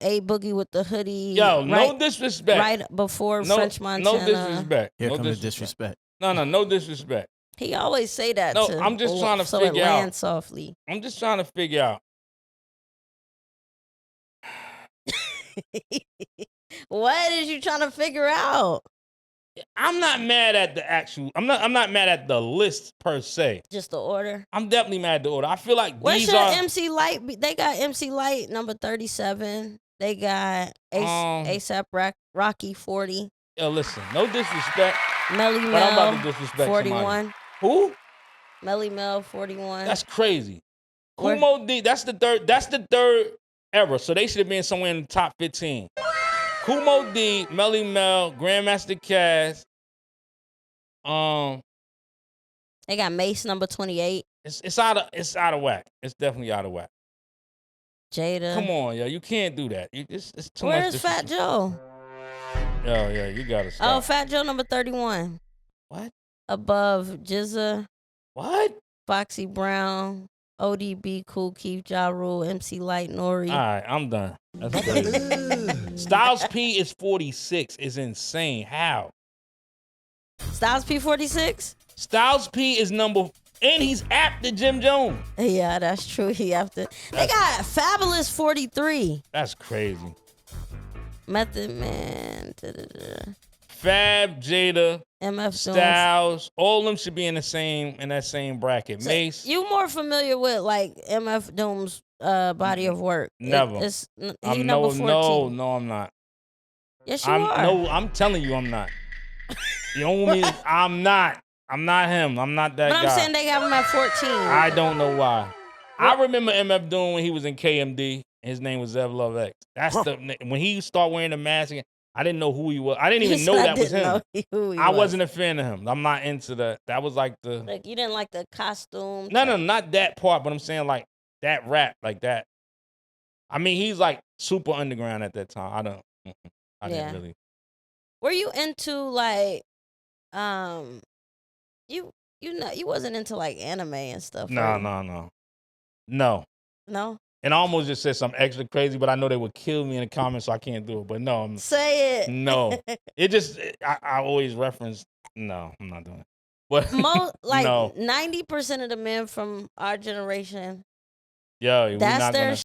A Boogie with the hoodie. Yo, no disrespect. Right before French Montana. No disrespect. Here no comes the disrespect. No disrespect. He always say that. No, I'm just trying to figure out. Land softly. I'm just trying to figure out. What is you trying to figure out? I'm not mad at the actual. I'm not mad at the list per se. Just the order. I'm definitely mad at the order. I feel like Where's these your are MC Light? They got MC Light number 37. They got ASAP Rocky 40. Yo, listen, no disrespect. Melly But I'm about Mel to disrespect 41. somebody. Who? Melly Mel 41. That's crazy. Kumo D. That's the third era. So they should have been somewhere in the top 15. Kumo D, Melly Mel, Grandmaster Caz. They got Mace number 28. It's out of whack. It's definitely out of whack. Jada. Come on, yo, you can't do that. It's too much. Where's Fat Joe? Yo, you gotta stop. Oh, Fat Joe number 31. What? Above Jizza. What? Foxy Brown, ODB, Cool Keith, Ja Rule, MC Light, Nori. All right, I'm done. That's crazy. Styles P is 46. Is insane. How? Styles P 46? Styles P is number, and he's after Jim Jones. Yeah, that's true. They got Fabulous 43. That's crazy. Method Man. Fab, Jada, MF Styles, all of them should be in that same bracket. So Mace. You more familiar with like MF Doom's body of work? Never. He number 14. No, I'm not. Yes, you are. No, I'm telling you, I'm not. You don't want me. I'm not. I'm not him. I'm not that guy. But I'm saying they have him at 14. I don't know why. I remember MF Doom when he was in KMD. His name was Zev Love X. That's when he started wearing the mask. I didn't know who he was. I didn't even know that was him. I wasn't a fan of him. I'm not into that. That was like the. Like you didn't like the costume. No, not that part. But I'm saying like that rap, like that. I mean, he's like super underground at that time. I didn't really. Were you into like, you wasn't into like anime and stuff? No. No. And I almost just said something extra crazy, but I know they would kill me in the comments, so I can't do it. But no, say it. No, it just I always reference. No, I'm not doing it. But 90% of the men from our generation. Yo, that's their.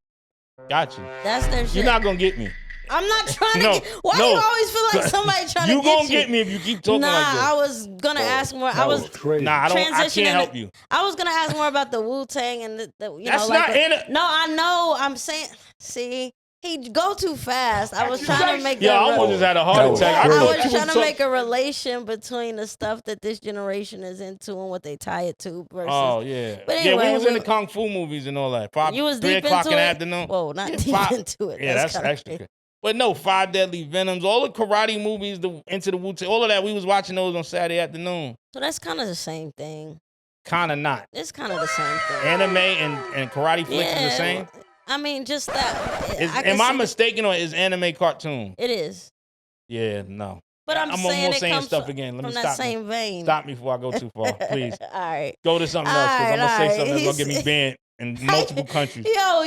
Got you. That's their shit. You're not gonna get me. I'm not trying to get. Why do you always feel like somebody trying to get you? You gonna get me if you keep talking like this. I was gonna ask more. I was I can't help you. I was gonna ask more about the Wu-Tang and the That's not in it. No, I know. I'm saying. See, he go too fast. I was trying to make. Yeah, I almost just had a heart attack. I was trying to make a relation between the stuff that this generation is into and what they tie it to. Versus, oh yeah, but anyway, we was in the kung fu movies and all that. You was 3 deep o'clock into in the it? afternoon. Whoa, not deep into it. Yeah, that's extra. Crazy. But no, 5 Deadly Venoms, all the karate movies, Into the Wu-Tang, all of that, we was watching those on Saturday afternoon. So that's kind of the same thing. Kind of not. It's kind of the same thing. Anime and karate flicks is the same? I mean, just that. Am I mistaken or is anime cartoon? It is. Yeah, no. But I'm saying it comes stuff again. Let from me that stop same vein. Stop me before I go too far, please. All right. Go to something else because I'm going to say something that's going to get me banned in multiple countries. Yo,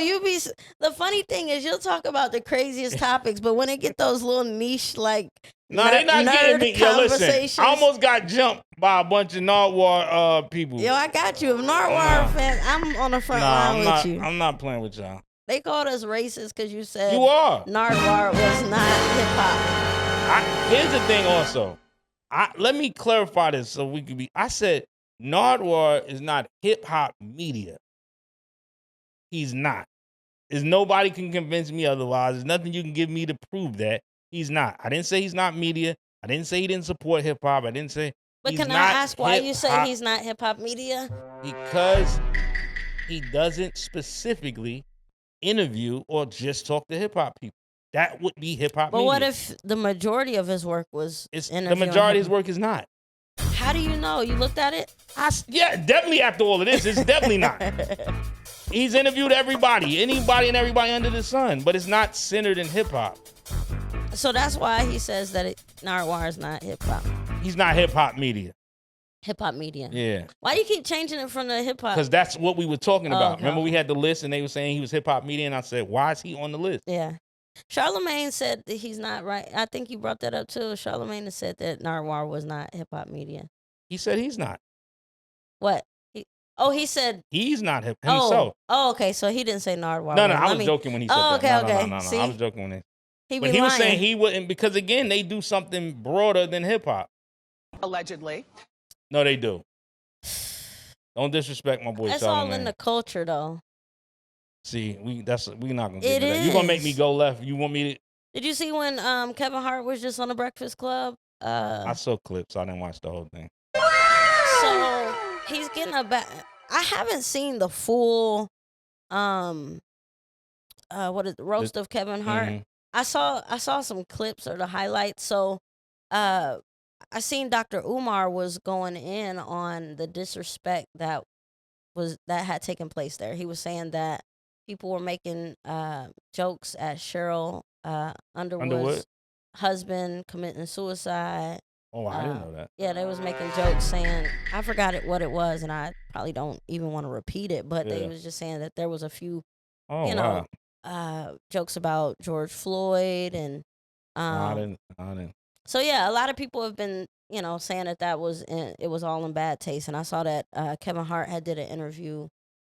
the funny thing is you'll talk about the craziest topics, but when it get those little niche like they not getting me. Yo, listen, I almost got jumped by a bunch of Nardwuar people. Yo, I got you. If Nardwuar fan, I'm on the front line with you. I'm not playing with y'all. They called us racist because you said You are. Nardwuar was not hip hop. Here's the thing also. Let me clarify this so we can be. I said Nardwuar is not hip hop media. He's not. There's nobody can convince me otherwise. There's nothing you can give me to prove that he's not. I didn't say he's not media. I didn't say he didn't support hip hop. I didn't say. But he's can I not ask why you hip-hop say he's not hip hop media? Because he doesn't specifically interview or just talk to hip hop people. That would be hip hop. But media. what if the majority of his work was the majority of his work is not? How do you know? You looked at it? Yeah, definitely after all of this, it's definitely not. He's interviewed anybody and everybody under the sun, but it's not centered in hip hop. So that's why he says that Nardwuar is not hip hop. He's not hip hop media. Hip hop media. Yeah. Why do you keep changing it from the hip hop? Because that's what we were talking about. Okay. Remember we had the list and they were saying he was hip hop media, and I said, why is he on the list? Yeah. Charlamagne said that he's not right. I think you brought that up too. Charlamagne has said that Nardwuar was not hip hop media. He said he's not. What? He said he's not himself. Oh, okay. So he didn't say Nardwuar. No, I was joking when he said that. Okay. No. See? I was joking when he but he was saying he wouldn't, because again, they do something broader than hip hop. Allegedly. No, they do. Don't disrespect my boy. That's Charlamagne. all in the culture, though. See, we not gonna get It into that. You gonna make is. me go left? You want me to? Did you see when Kevin Hart was just on the Breakfast Club? I saw clips. I didn't watch the whole thing. So he's getting a back. I haven't seen the full roast of Kevin Hart. Mm-hmm. I saw some clips or the highlights. So I seen Dr. Umar was going in on the disrespect that had taken place there. He was saying that people were making jokes at Cheryl Underwood's husband committing suicide. Oh, I didn't know that. Yeah, they was making jokes saying, I forgot what it was, and I probably don't even want to repeat it, but they was just saying that there was a few, jokes about George Floyd and I didn't. So yeah, a lot of people have been, saying that it was all in bad taste, and I saw that Kevin Hart had did an interview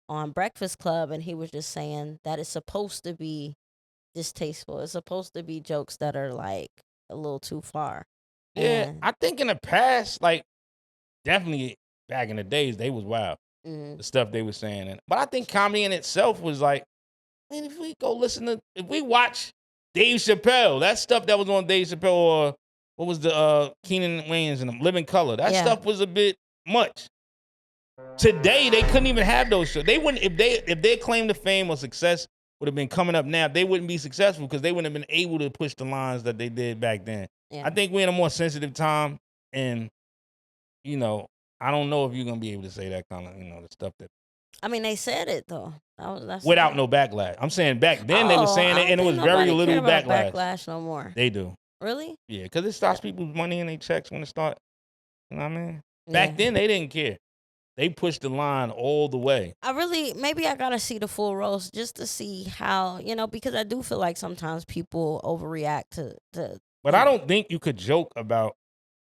on Breakfast Club, and he was just saying that it's supposed to be distasteful. It's supposed to be jokes that are like a little too far. Yeah, And, I think in the past, like definitely back in the days, they was wild. mhm. The stuff they were saying, but I think comedy in itself was like, man, if we watch Dave Chappelle, that stuff that was on Dave Chappelle, or what was the Keenan Wayans and Living Color, that stuff was a bit much. Today they couldn't even have those shows. They wouldn't if their claim to fame or success would have been coming up now, they wouldn't be successful because they wouldn't have been able to push the lines that they did back then. Yeah. I think we're in a more sensitive time, and I don't know if you're gonna be able to say that kind of the stuff that. I mean, they said it though. That's Without no backlash. I'm saying back then they were saying it, and it was very little backlash. Backlash no more. They do. Really? Yeah, because it stops people's money and they checks when it start. You know what I mean? Back then they didn't care. They pushed the line all the way. Maybe I gotta see the full roast just to see how, because I do feel like sometimes people overreact to. But I don't think you could joke about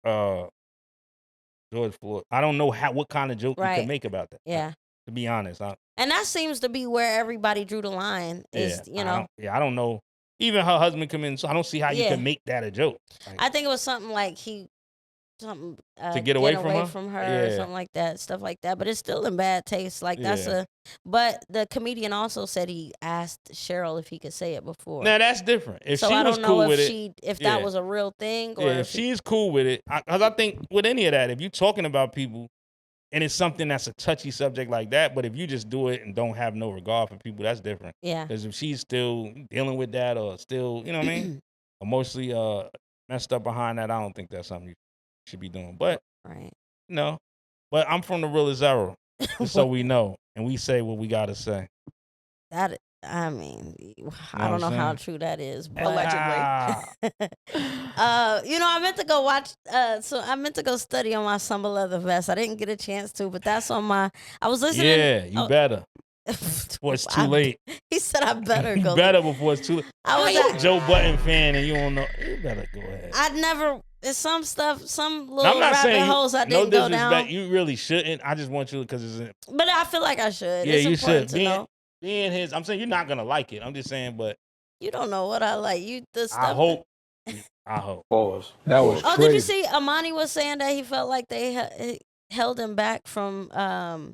George Floyd. I don't know what kind of joke you could make about that. Yeah. To be honest. And that seems to be where everybody drew the line. Is I don't know. Even her husband come in, so I don't see how you can make that a joke. Like, I think it was something like to get away from her or something like that, stuff like that. But it's still in bad taste. Like but the comedian also said he asked Cheryl if he could say it before. Now that's different. If so she I was don't cool know with if that was a real thing, or if she's cool with it, because I think with any of that, if you're talking about people and it's something that's a touchy subject like that, but if you just do it and don't have no regard for people, that's different. Yeah. Because if she's still dealing with that or still, you know what I mean, emotionally messed up behind that, I don't think that's something you should be doing. But but I'm from the realest era, just so we know, and we say what we gotta say. I don't know how true that is, but Allegedly. I meant to go watch. So I meant to go study on my Summer Leather vest. I didn't get a chance to, but that's on my. I was listening. Yeah, you better. Before it's too late. He said I better go. You better before it's too late. I was a Joe Button fan, and you don't know. You better go ahead. I never. It's some stuff, some little I'm not rabbit saying holes I didn't no go down. disrespect. You really shouldn't. I just want you because it's. But I feel like I should. Yeah, it's you important should. to know. being his, I'm saying you're not gonna like it. I'm just saying, but You don't know what I like. You the stuff. I hope. I hope. Pause. That was Oh, crazy. did you see? Amani was saying that he felt like they held him back from, I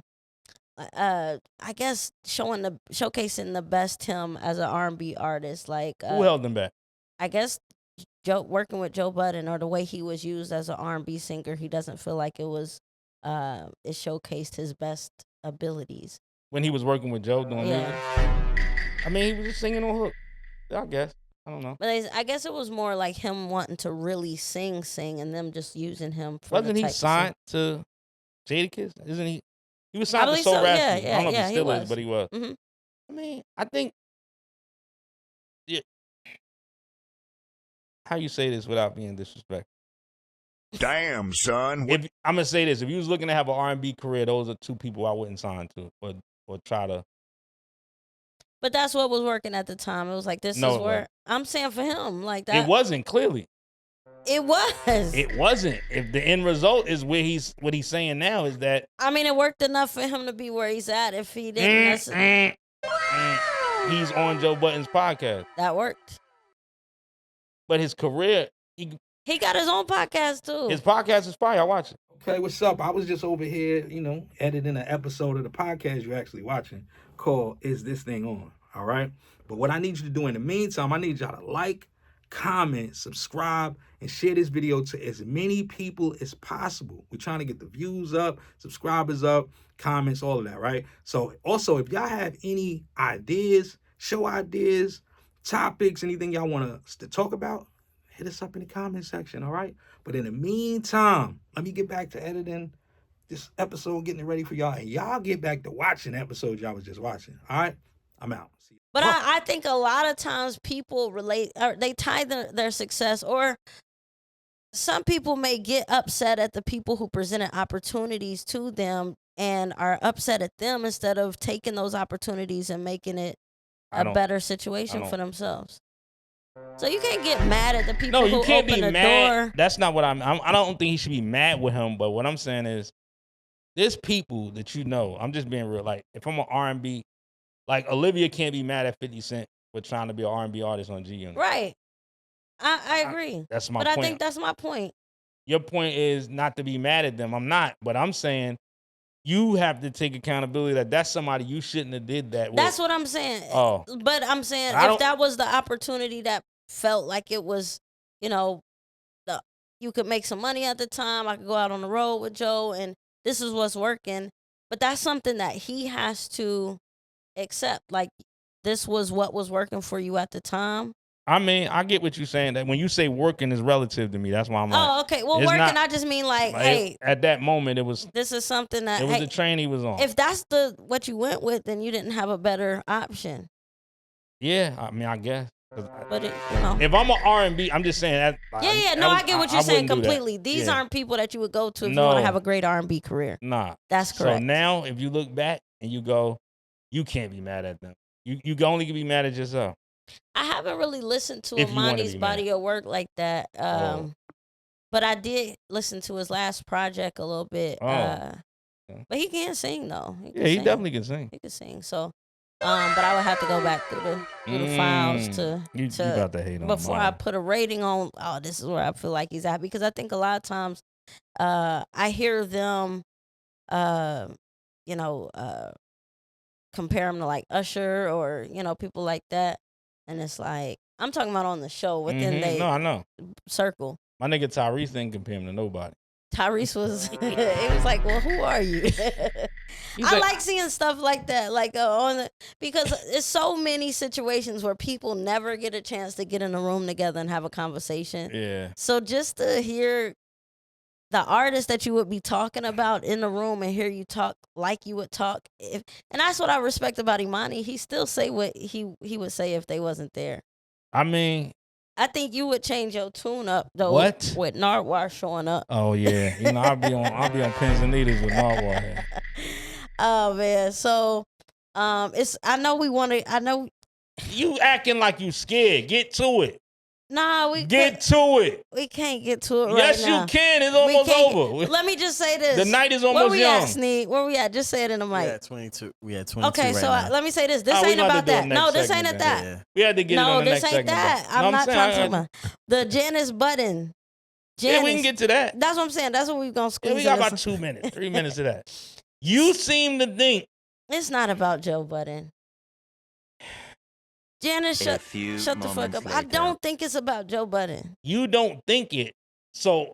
guess showcasing the best him as an R&B artist. Like, Who held him back? I guess working with Joe Budden or the way he was used as an R&B singer, he doesn't feel like it was it showcased his best abilities. When he was working with Joe doing music? I mean, he was just singing on hook. I guess. I don't know. But I guess it was more like him wanting to really sing, and them just using him for Wasn't the he type signed to Jadakiss? Isn't he? He was signed to believe Soul so, Rhapsody. yeah, I don't know if yeah, he he still was. is, but he was. Mhm. I mean, I think. Yeah. How you say this without being disrespectful? Damn, son. If I'm gonna say this, if you was looking to have an R&B career, those are two people I wouldn't sign to or try to. But that's what was working at the time. It was like, this No, is it where wasn't. I'm saying for him, like that. It wasn't clearly. It was. It wasn't. If the end result is what he's saying now is that I mean, it worked enough for him to be where he's at. If he didn't, he's on Joe Budden's podcast, that worked. but his career, He got his own podcast too. his podcast is fire. I watch it. Okay, what's up? I was just over here, editing an episode of the podcast you're actually watching called Is This Thing On? All right? But what I need you to do in the meantime, I need y'all to like, comment, subscribe, and share this video to as many people as possible. We're trying to get the views up, subscribers up, comments, all of that, right? So also, if y'all have any ideas, show ideas, topics, anything y'all want us to talk about, hit us up in the comment section, all right? But in the meantime, let me get back to editing this episode, getting it ready for y'all, and y'all get back to watching the episode y'all was just watching, all right? I'm out. See you. But I think a lot of times people relate, or they tie their success, or some people may get upset at the people who presented opportunities to them and are upset at them instead of taking those opportunities and making it a better situation for themselves. So you can't get mad at the people No, you who can't open be the mad. door. That's not what I don't think he should be mad with him. But what I'm saying is, there's people that I'm just being real. Like, if I'm an R&B, like Olivia can't be mad at 50 Cent for trying to be an R&B artist on G Unit. Right. I agree. That's my but point. I think that's my point. Your point is not to be mad at them. I'm not. But I'm saying you have to take accountability that that's somebody you shouldn't have did that with. That's what I'm saying. Oh. But I'm saying if that was the opportunity that felt like it was, you could make some money at the time. I could go out on the road with Joe and this is what's working. But that's something that he has to accept. Like, this was what was working for you at the time. I mean, I get what you're saying. That when you say working is relative to me, that's why I'm like. Oh, okay. Well, working, I just mean like, hey. At that moment, it was. This is something that. It was the train he was on. If that's what you went with, then you didn't have a better option. Yeah, I mean, I guess. But if I'm an R&B, I'm just saying that. I get what you're saying completely. These aren't people that you would go to if you want to have a great R&B career. Nah, that's correct. So now, if you look back and you go, you can't be mad at them. You can only be mad at yourself. I haven't really listened to Amani's body of work like that, but I did listen to his last project a little bit. But he can't sing though. He definitely can sing. He can sing. So. But I would have to go back through the files to about to hate on before I put a rating on. Oh, this is where I feel like he's at, because I think a lot of times, I hear them, compare him to like Usher or people like that, and it's like I'm talking about on the show within I know circle. My nigga Tyrese didn't compare him to nobody. Tyrese was, it was like, well, who are you? I like seeing stuff like that, like because it's so many situations where people never get a chance to get in a room together and have a conversation. Yeah. So just to hear the artist that you would be talking about in the room and hear you talk like you would talk, and that's what I respect about Imani. He still say what he would say if they wasn't there. I mean, I think you would change your tune up though. What? With Nardwuar showing up. Oh yeah, I'll be on pins and needles with Nardwuar here. Oh man, so I know you acting like you scared. Get to it. Nah, we Get to it. We can't get to it right Yes, now. you can. It's almost over. Let me just say this. The night is almost Where we young. at, Sneed? Where we at? Just say it in the We mic. at 22. We at 22 Okay, right so now. let me say this. This we ain't gonna about do it that. next No, this segment ain't at then. that. Yeah. We had to get it No, on the this next ain't segment. that. though. I'm not trying to saying, talk about the Janice Button. Janice. Yeah, we can get to that. That's what I'm saying. That's what we're gonna squeeze. Yeah, we got in about this. 2 minutes, 3 minutes of that. You seem to think It's not about Joe Budden. Janice, shut the fuck up. I don't think it's about Joe Budden. you don't think it. So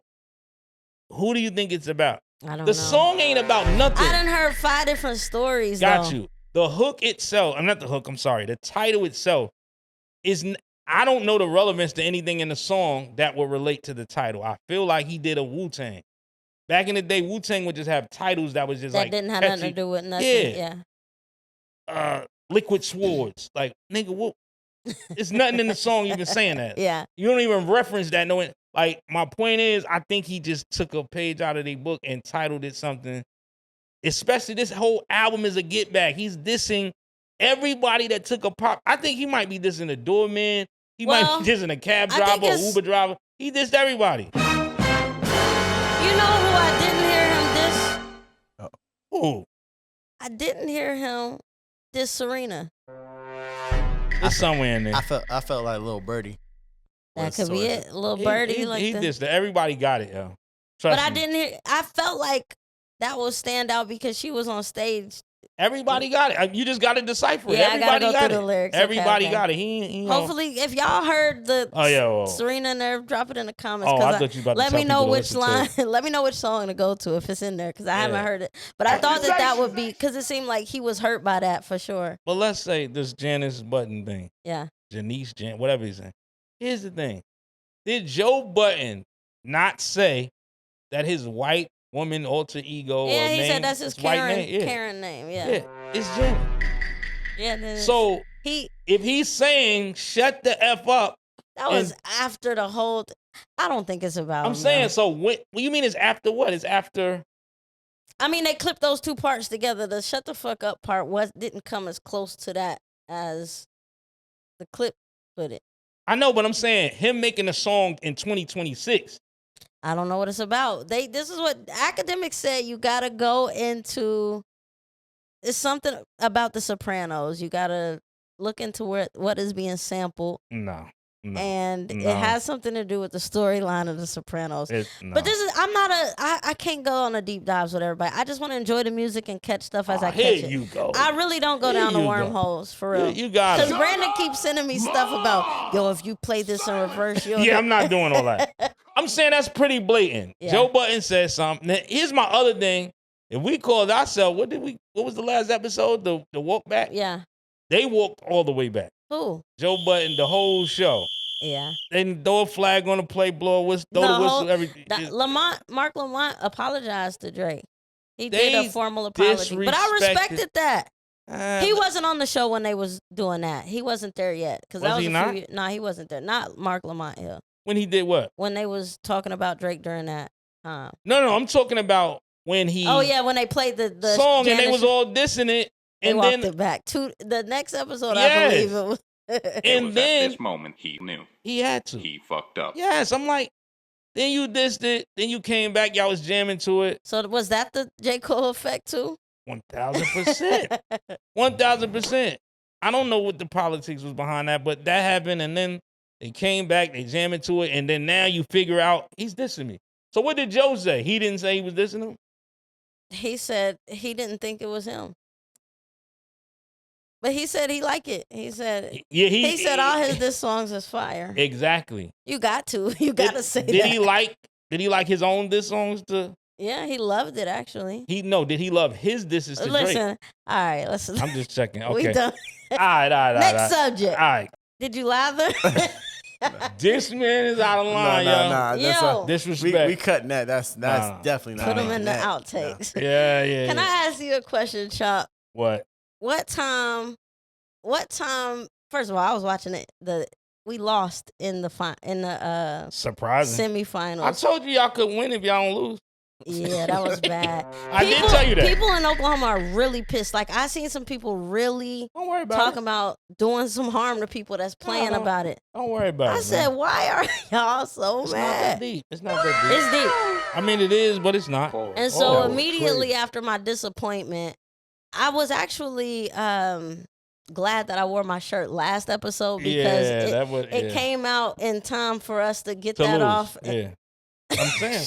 who do you think it's about? I don't know. The song ain't about nothing. I done heard 5 different stories. Got though. you. The hook itself, I'm not the hook, I'm sorry. The title itself I don't know the relevance to anything in the song that will relate to the title. I feel like he did a Wu-Tang. Back in the day, Wu-Tang would just have titles that was just That like didn't have catchy. nothing to do with nothing. Yeah. Liquid Swords. Like, nigga, what? It's nothing in the song even saying that. Yeah. You don't even reference that. Knowing, like, my point is, I think he just took a page out of their book and titled it something. Especially this whole album is a get back. He's dissing everybody that took a pop. I think he might be dissing a doorman. He might be dissing a cab driver or Uber driver. He dissed everybody. You know who I didn't hear him diss? Who? I didn't hear him diss Serena. It's somewhere in there. I felt like Lil Birdie. That could be it. Little birdie. He the, dissed it. Everybody got it, yo. but Trust I me. didn't hear. I felt like that will stand out because she was on stage. Everybody got it. You just got to decipher it. Yeah, I Everybody gotta go got through it. the lyrics. Everybody Okay. got it. He Hopefully, if y'all heard the well. Serena in there, drop it in the comments. Oh, 'cause I thought you about to let tell me know people to which listen to line. it. Let me know which song to go to if it's in there because I haven't Yeah. heard it. But I thought that would be because it seemed like he was hurt by that for sure. But let's say this Janice Button thing. Yeah. Janice, whatever he's saying. Here's the thing. Did Joe Button not say that his white woman alter ego Yeah, or he name, said that's his white Karen, name? Yeah. Karen name. Yeah. Yeah, it's Janet. Yeah. then So if he's saying shut the F up, that was after the whole. I don't think it's about. I'm him, saying, though. so what you mean it's after what? It's after. I mean, they clipped those 2 parts together. The shut the fuck up part didn't come as close to that as the clip put it. I know, but I'm saying him making a song in 2026. I don't know what it's about. This is what academics said. You gotta go into. It's something about the Sopranos. You gotta look into what is being sampled, No. and it has something to do with the storyline of the Sopranos. But this is I can't go on a deep dives with everybody. I just want to enjoy the music and catch stuff as I catch it. Here you go. I really don't go down the wormholes for real. You got it. Because Brandon keeps sending me stuff about, yo, if you play this in reverse, you'll. Yeah, I'm not doing all that. I'm saying that's pretty blatant. Yeah. Joe Button said something. Now, here's my other thing. If we called ourselves, what was the last episode? The walk back? Yeah. They walked all the way back. Who? Joe Button, the whole show. Yeah. They didn't throw a flag on the play, blow a whistle, throw the whistle, everything. Mark Lamont apologized to Drake. He They did a formal apology. But I respected that. He wasn't on the show when they was doing that. He wasn't there yet. Was he not? Nah, he wasn't there. Not Mark Lamont Hill. When he did what? When they was talking about Drake during that time. No, I'm talking about when he when they played the song and they Janis- was all dissing it. They And walked then it back to the next episode. Yes. I believe it was. and then at this moment he knew he had to. he fucked up. Yes, I'm like, then you dissed it, then you came back, y'all was jamming to it. So was that the J. Cole effect too? 1,000%. 1,000%. I don't know what the politics was behind that, but that happened, and then they came back, they jammed into it, and then now you figure out he's dissing me. So what did Joe say? He didn't say he was dissing him? He said he didn't think it was him. But he said he liked it. He said he said all his diss songs is fire. Exactly. You got to. You got to say that. Did he like his own diss songs to? Yeah, he loved it actually. Did he love his disses to Drake? Listen, all right, listen. I'm just checking. Okay. We done. All right. Next subject. All right. Did you lather? This man is out of line, yo. Nah. Yo. Disrespect. We cutting that. That's definitely not. Put them in the that. outtakes. Yeah. Can I ask you a question, Chop? What? What time? First of all, I was watching it. We lost in the Surprising. semifinals. I told you y'all could win if y'all don't lose. Yeah, that was bad. I did tell you that. People in Oklahoma are really pissed. Like, I seen some people really Don't worry about talking it. about doing some harm to people that's playing about it. Don't worry about it. I said, why are y'all so it's mad? not that deep. It's not that deep. It's deep. I mean, it is, but it's not. And so immediately after my disappointment, I was actually glad that I wore my shirt last episode because it came out in time for us to get that lose. off. Yeah. I'm saying.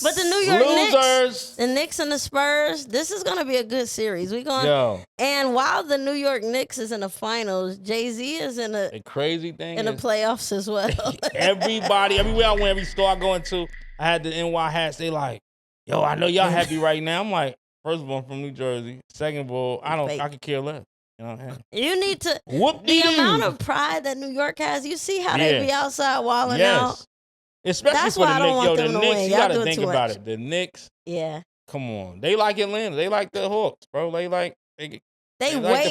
But the New York Losers. the Knicks and the Spurs, this is going to be a good series. And while the New York Knicks is in the finals, Jay-Z is in the crazy thing in the playoffs as well. Everybody, everywhere I went, every store I go into, I had the NY hats. They like, yo, I know y'all happy right now. I'm like, first of all, I'm from New Jersey. Second of all, I could care less. You know what I'm saying? You need to the amount of pride that New York has. You see how they be outside walling out. Especially That's for why the Knicks. Yo, the Knicks, you got to think about it. The Knicks, yeah. Come on. They like Atlanta. They like the Hawks, bro. They like the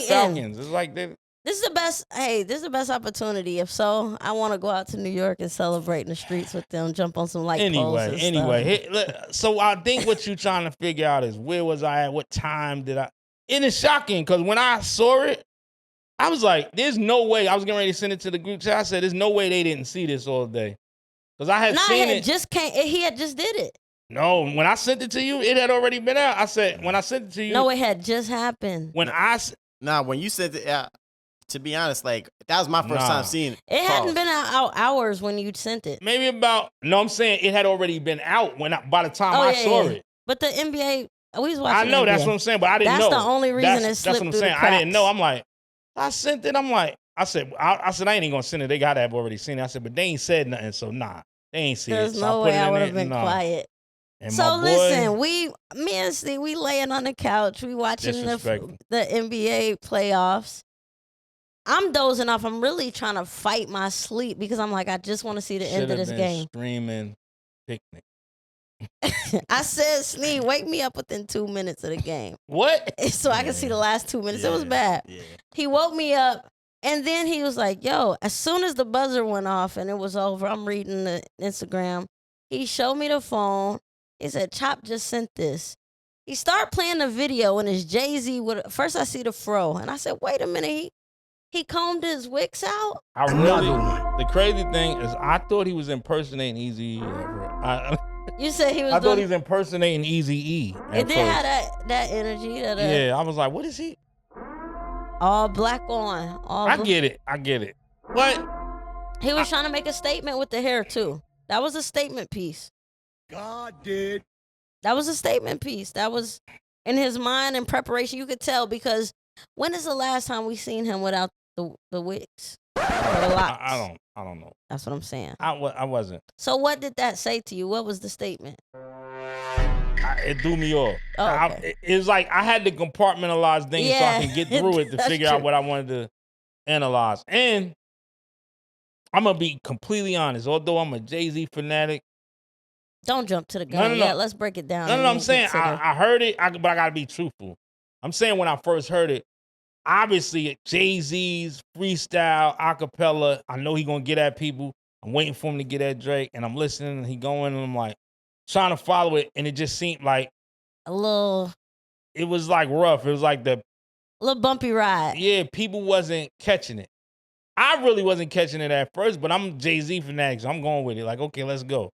Falcons. It's like this is the best. Hey, this is the best opportunity. If so, I want to go out to New York and celebrate in the streets with them, jump on some light poles and stuff. So I think what you're trying to figure out is where was I at? What time did I? It is shocking because when I saw it, I was like, there's no way. I was getting ready to send it to the group chat. I said, there's no way they didn't see this all day. Because I had seen it. He had just did it. No, when I sent it to you, it had already been out. I said, when I sent it to you. No, it had just happened. When you sent it, to be honest, like, that was my first time seeing it. It hadn't been out hours when you sent it. Maybe I'm saying it had already been out by the time I saw it. But the NBA, we was watching I know, NBA. That's what I'm saying, but I didn't know. That's the only reason it slipped through the cracks. I didn't know. I'm like, I sent it. I'm like, I said I ain't even gonna send it. They gotta have already seen it. I said, but they ain't said nothing, so nah. They ain't see There's it. no way I would have been quiet. And so listen, me and Steve, we laying on the couch, we watching the NBA playoffs. I'm dozing off. I'm really trying to fight my sleep because I'm like, I just want to see the end of this game. Streaming picnic. I said, Sneed, wake me up within 2 minutes of the game. What? So I can see the last 2 minutes. It was bad. Yeah. He woke me up. And then he was like, yo, as soon as the buzzer went off and it was over, I'm reading the Instagram. He showed me the phone. He said, Chop just sent this. He started playing the video and it's Jay-Z. First I see the fro. And I said, wait a minute. He combed his wicks out? The crazy thing is I thought he was impersonating Eazy-E. You said he was I thought he was impersonating Eazy-E. It did have that energy. Yeah, I was like, what is he? All black on. I get it. But he was trying to make a statement with the hair too. That was a statement piece. God did. That was a statement piece. That was in his mind and preparation. You could tell because when is the last time we seen him without the wigs? Or the locks? I don't know. That's what I'm saying. I wasn't. So what did that say to you? What was the statement? It threw me off. Oh, okay. It's like I had to compartmentalize things so I can get through it to figure out what I wanted to analyze. And I'm going to be completely honest. Although I'm a Jay-Z fanatic. Don't jump to the gun yet. Let's break it down. No, I'm saying I heard it, but I got to be truthful. I'm saying when I first heard it, obviously Jay-Z's freestyle, acapella, I know he going to get at people. I'm waiting for him to get at Drake. And I'm listening and he going and I'm like, trying to follow it, and it just seemed like a little. It was like rough. It was like a little bumpy ride. Yeah, people wasn't catching it. I really wasn't catching it at first, but I'm Jay-Z fanatic, so I'm going with it. Like, okay, let's go.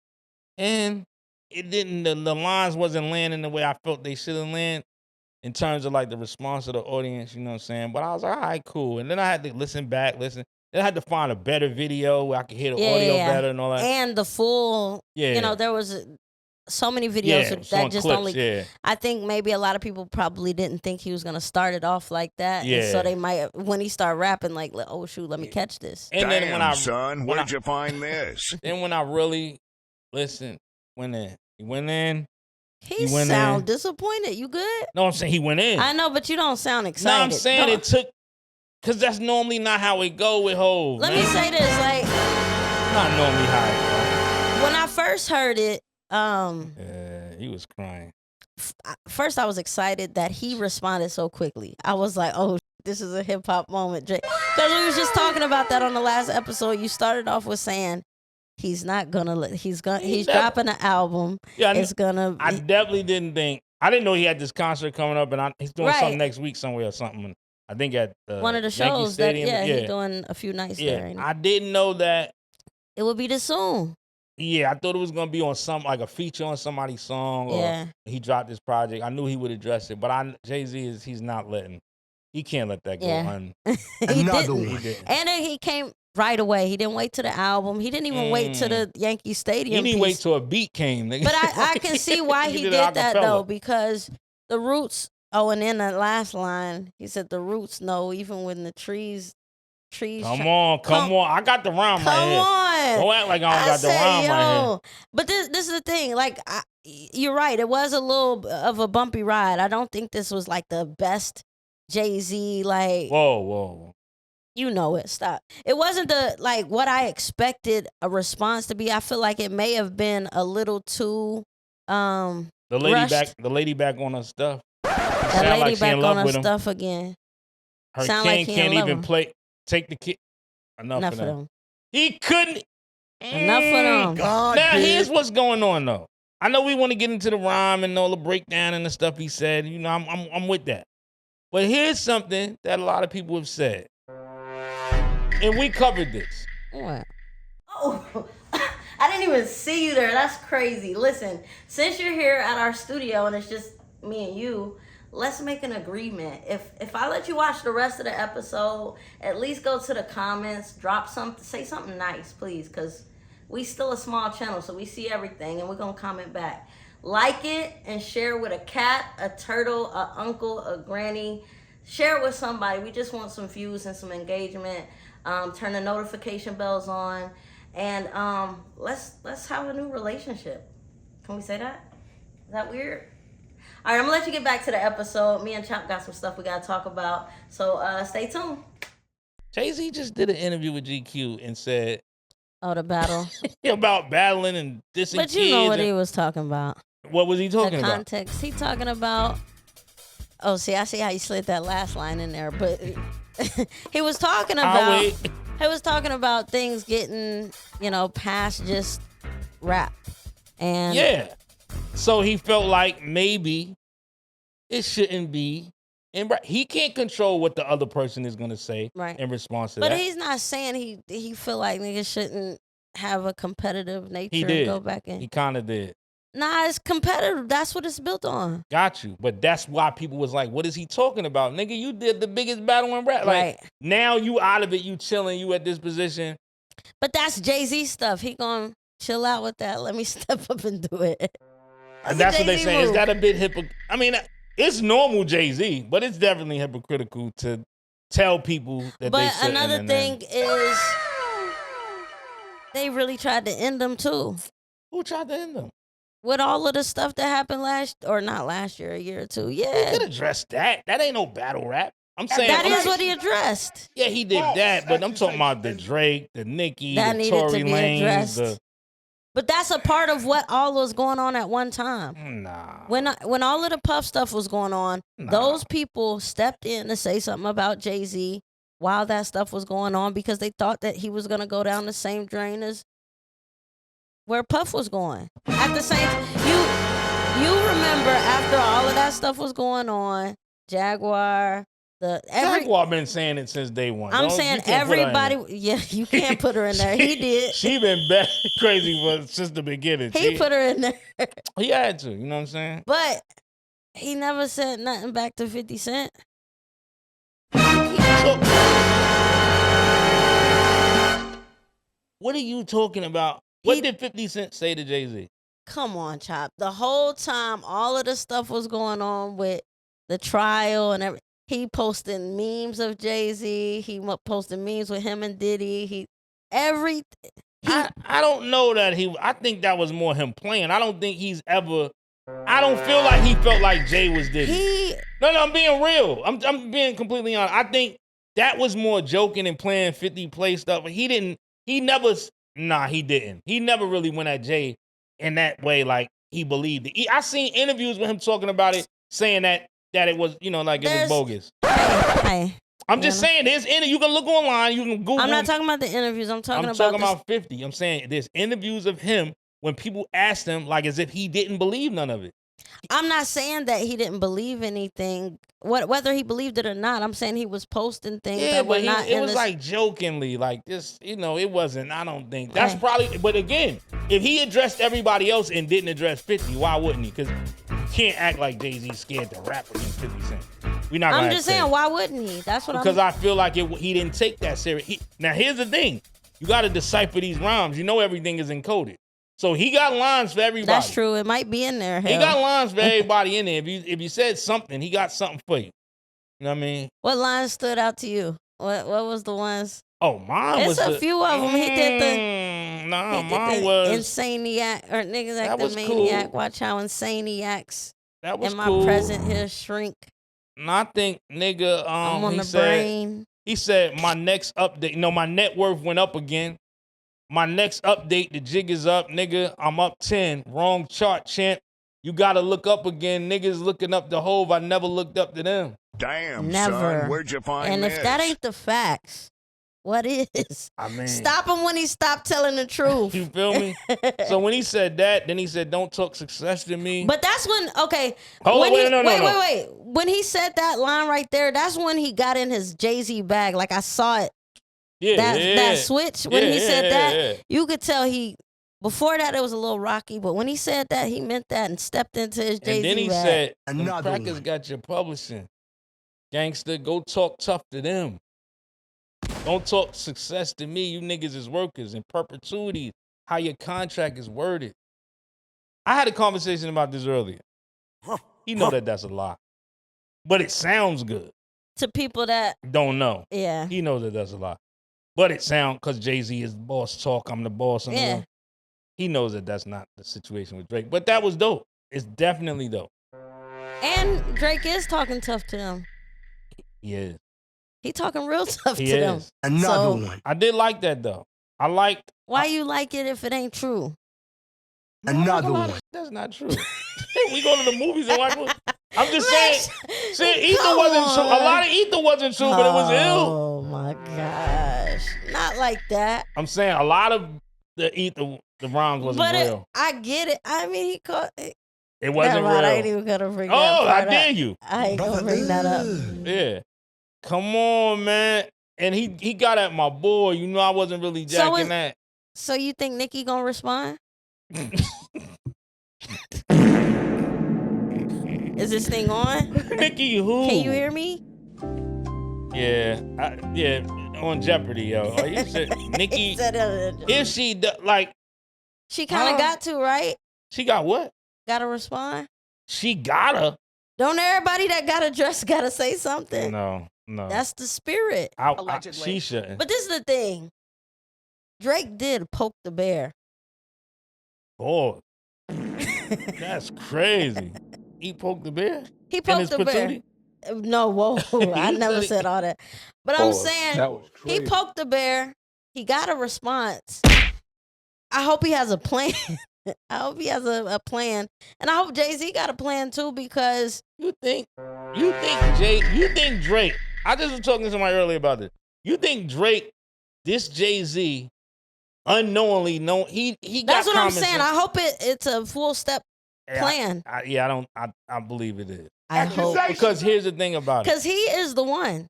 And it didn't. The lines wasn't landing the way I felt they should have landed in terms of like the response of the audience. You know what I'm saying? But I was like, all right, cool. And then I had to listen. Then I had to find a better video where I could hear the audio better and all that. And the full. Yeah. You know, there was so many videos that just clips, only. I think maybe a lot of people probably didn't think he was gonna start it off like that. Yeah. And so they might, when he started rapping, like, oh shoot, let me catch this. And then where'd you find this? Then when I really listened, he went in. He sound disappointed. You good? No, I'm saying he went in. I know, but you don't sound excited. No, I'm saying it took, because that's normally not how it go with Hov. Let me say this, like, not normally how it go. When I first heard it, he was crying. First, I was excited that he responded so quickly. I was like, oh, this is a hip hop moment, Jay. Because we was just talking about that on the last episode. You started off with saying He's not gonna. He's dropping an album. Yeah, it's gonna. I definitely didn't think. I didn't know he had this concert coming up, and he's doing something Right. next week somewhere or something. I think at one of the Yankee shows that Stadium. he's doing a few nights there. I didn't know that. It would be this soon. Yeah, I thought it was gonna be on like a feature on somebody's song, or he dropped this project. I knew he would address it, but Jay-Z he's not letting. He can't let that go on. Another one. He didn't. And then he came right away. He didn't wait to the album. He didn't even wait to the Yankee Stadium. He didn't wait till a beat came. Nigga. But I can see why he did that though, because the roots. Oh, and then the last line, he said the roots know even when the trees. Come on. I got the rhyme right here. Come on. Don't act like I don't got the rhyme right here. But this is the thing. Like, you're right. It was a little of a bumpy ride. I don't think this was like the best Jay-Z. Like, whoa. You know it. Stop. It wasn't what I expected a response to be. I feel like it may have been a little too the lady back on her stuff. That lady back on her stuff again. Her king can't even play. Take the kid. Enough of them. He couldn't. Enough of them. Now here's what's going on though. I know we want to get into the rhyme and all the breakdown and the stuff he said. You know, I'm with that. But here's something that a lot of people have said, and we covered this. What? Oh, I didn't even see you there. That's crazy. Listen, since you're here at our studio and it's just me and you, let's make an agreement. If I let you watch the rest of the episode, at least go to the comments, drop something, say something nice, please, because we still a small channel, so we see everything, and we're going to comment back. Like it and share with a cat, a turtle, a uncle, a granny. Share it with somebody. We just want some views and some engagement. Turn the notification bells on, and let's have a new relationship. Can we say that? Is that weird? All right, I'm gonna let you get back to the episode. Me and Chop got some stuff we gotta talk about, so stay tuned. Jay-Z just did an interview with GQ and said, "Oh, the battle about battling and dissing kids." But you know what he was talking about. What was he talking about? The context. He talking about. Oh, see, I see how you slid that last line in there, but he was talking about. He was talking about things getting, past just rap, and yeah. So he felt like maybe it shouldn't be. And he can't control what the other person is going to say in response to that. But he's not saying he feel like niggas shouldn't have a competitive nature he did. And go back in. He kind of did. Nah, it's competitive. That's what it's built on. Got you. But that's why people was like, what is he talking about? Nigga, you did the biggest battle in rap. Like, now you out of it, you chilling, you at this position. But that's Jay-Z stuff. He gonna chill out with that. Let me step up and do it. That's what they say. Is that a bit hypocritical? I mean, it's normal Jay-Z, but it's definitely hypocritical to tell people that they shouldn't. But another thing is, they really tried to end them too. Who tried to end them? With all of the stuff that happened a year or two. Yeah. He could address that. That ain't no battle rap. I'm saying that is what he addressed. Yeah, he did that, but I'm talking about the Drake, the Nicki, the Tory Lanez. But that's a part of what all was going on at one time. Nah. When all of the Puff stuff was going on, those people stepped in to say something about Jay-Z while that stuff was going on because they thought that he was going to go down the same drain as where Puff was going. At the same you remember after all of that stuff was going on, Jaguar, Jaguar been saying it since day one. I'm saying everybody. Yeah, you can't put her in there. He did. She been crazy since the beginning. He put her in there. He had to. You know what I'm saying? But he never said nothing back to 50 Cent. What are you talking about? What did 50 Cent say to Jay-Z? Come on, Chop. The whole time, all of the stuff was going on with the trial and everything. He posted memes of Jay-Z. He posted memes with him and Diddy. I don't know that I think that was more him playing. I don't think he's ever. I don't feel like he felt like Jay was Diddy. No, I'm being real. I'm being completely honest. I think that was more joking and playing 50 play stuff. He didn't. He never. Nah, he didn't. He never really went at Jay in that way. Like he believed it. I seen interviews with him talking about it, saying that it was, like it was bogus. Hey. I'm just saying, you can look online, you can Google. I'm not talking about the interviews. I'm talking about 50. I'm saying there's interviews of him when people asked him, like as if he didn't believe none of it. I'm not saying that he didn't believe anything. Whether he believed it or not, I'm saying he was posting things that were not. It was like jokingly, like this. It wasn't. I don't think that's probably. But again, if he addressed everybody else and didn't address 50, why wouldn't he? Because you can't act like Jay-Z's scared to rap against 50 Cent. We're not. I'm just saying, why wouldn't he? That's what. Because I feel like he didn't take that serious. Now here's the thing: you got to decipher these rhymes. You know everything is encoded. So he got lines for everybody. That's true. It might be in there. He got lines for everybody in there. If you said something, he got something for you. You know what I mean? What lines stood out to you? What was the ones? Oh, mine was a few of them. He did the. Mine was Insaniac or niggas act the maniac. Cool. Watch how insane he acts. That was in my cool. present, he'll shrink. And I think nigga, I'm on the brain. He said my next update. No, my net worth went up again. My next update, the jig is up, nigga. I'm up 10. Wrong chart, champ. You gotta look up again. Niggas looking up the Hove. I never looked up to them. Damn, never. Son, where'd you find and this? And if that ain't the facts, what is? I mean, stop him when he stopped telling the truth. You feel me? So when he said that, then he said, "Don't talk success to me." But that's when, okay. Hold on, wait. When he said that line right there, that's when he got in his Jay-Z bag. Like I saw it. That switch when he said that, you could tell before that it was a little rocky, but when he said that, he meant that and stepped into his Jay-Z. And then he bag. said, "Crackers got your publishing, gangster. Go talk tough to them. Don't talk success to me. You niggas is workers in perpetuity. How your contract is worded." I had a conversation about this earlier. He know that that's a lie, but it sounds good to people that don't know. Yeah, he knows that that's a lie. But it sounds, because Jay-Z is boss talk, I'm the boss. Yeah. He knows that that's not the situation with Drake. But that was dope. It's definitely dope. And Drake is talking tough to them. He is. He talking real tough to them. Another one. I did like that, though. I liked. Why you like it if it ain't true? Another one. That's not true. We go to the movies and watch movies. I'm just saying. See, Ether wasn't true. A lot of Ether wasn't true, but it was ill. Oh, my gosh. Not like that. I'm saying a lot of the Ether, the rhymes wasn't real. I get it. I mean, he caught it. It wasn't real. I ain't even going to bring that up. Oh, I dare you. I ain't going to bring that up. Yeah. Come on, man. And he got at my boy. You know I wasn't really jacking that. So you think Nicki going to respond? Is this thing on? Nicki who? Can you hear me? Yeah. On Jeopardy, yo. You said Nicki, if she, like. She kind of got to, right? She got what? Gotta respond? She gotta. Don't everybody that got a dress gotta say something? No. That's the spirit. Allegedly. She shouldn't. But this is the thing. Drake did poke the bear. Boy. That's crazy. He poked the bear? He poked the bear. No, whoa. I never said all that. But I'm saying he poked the bear. He got a response. I hope he has a plan. I hope he has a plan. And I hope Jay-Z got a plan too, because you think Drake, I just was talking to somebody earlier about this. You think Drake, this Jay-Z, unknowingly he got That's what I'm saying. I hope it's a full step plan. I believe it is. I hope. Because here's the thing about it. Because he is the one.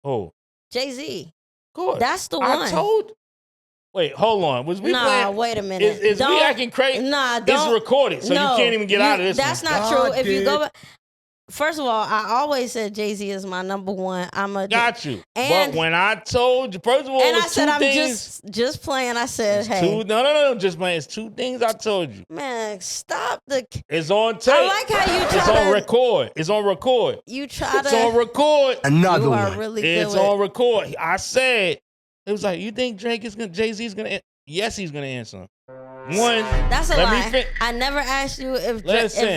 Who? Jay-Z. Of course. That's the one. Wait, hold on. Was we playing? Nah, wait a minute. Is we acting crazy? Nah, it's recorded, so you can't even get out of this. That's not true. If you go back, first of all, I always said Jay-Z is my number one. Got you. But when I told you, first of all, and I said I'm just playing. I said, hey, no, just playing. It's two things I told you. Man, stop It's on tape. I like how you try It's on record. It's on record. You try It's on record. Another one. You are really good. It's on record. I said it was like, you think Jay-Z's gonna? Yes, he's gonna answer. One. That's a lie. I never asked you if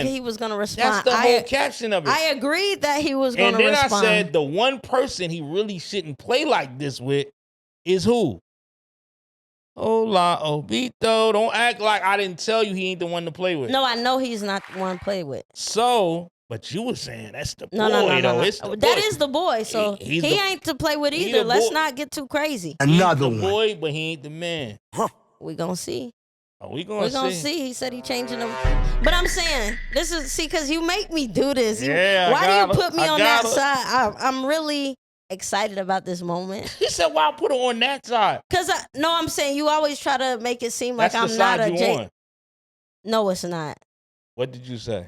he was gonna respond. That's the whole caption of it. I agreed that he was gonna respond. And then I said the one person he really shouldn't play like this with is who? Hola, Obito. Don't act like I didn't tell you he ain't the one to play with. No, I know he's not the one to play with. So But you were saying that's the boy, No. though. It's the That boy. is the boy, so He's he the- ain't to play with he either. the Let's boy. not get too crazy. He's Another the one. boy, but he ain't the man. We gonna see. Oh, we We're gonna see. see. He said he changing them. But I'm saying, this is, see, because you make me do this. Why do you put me on that side? I'm really excited about this moment. He said, "Why put her on that side?" Because, I'm saying, you always try to make it seem like That's the I'm not side a you J. on. No, it's not. What did you say?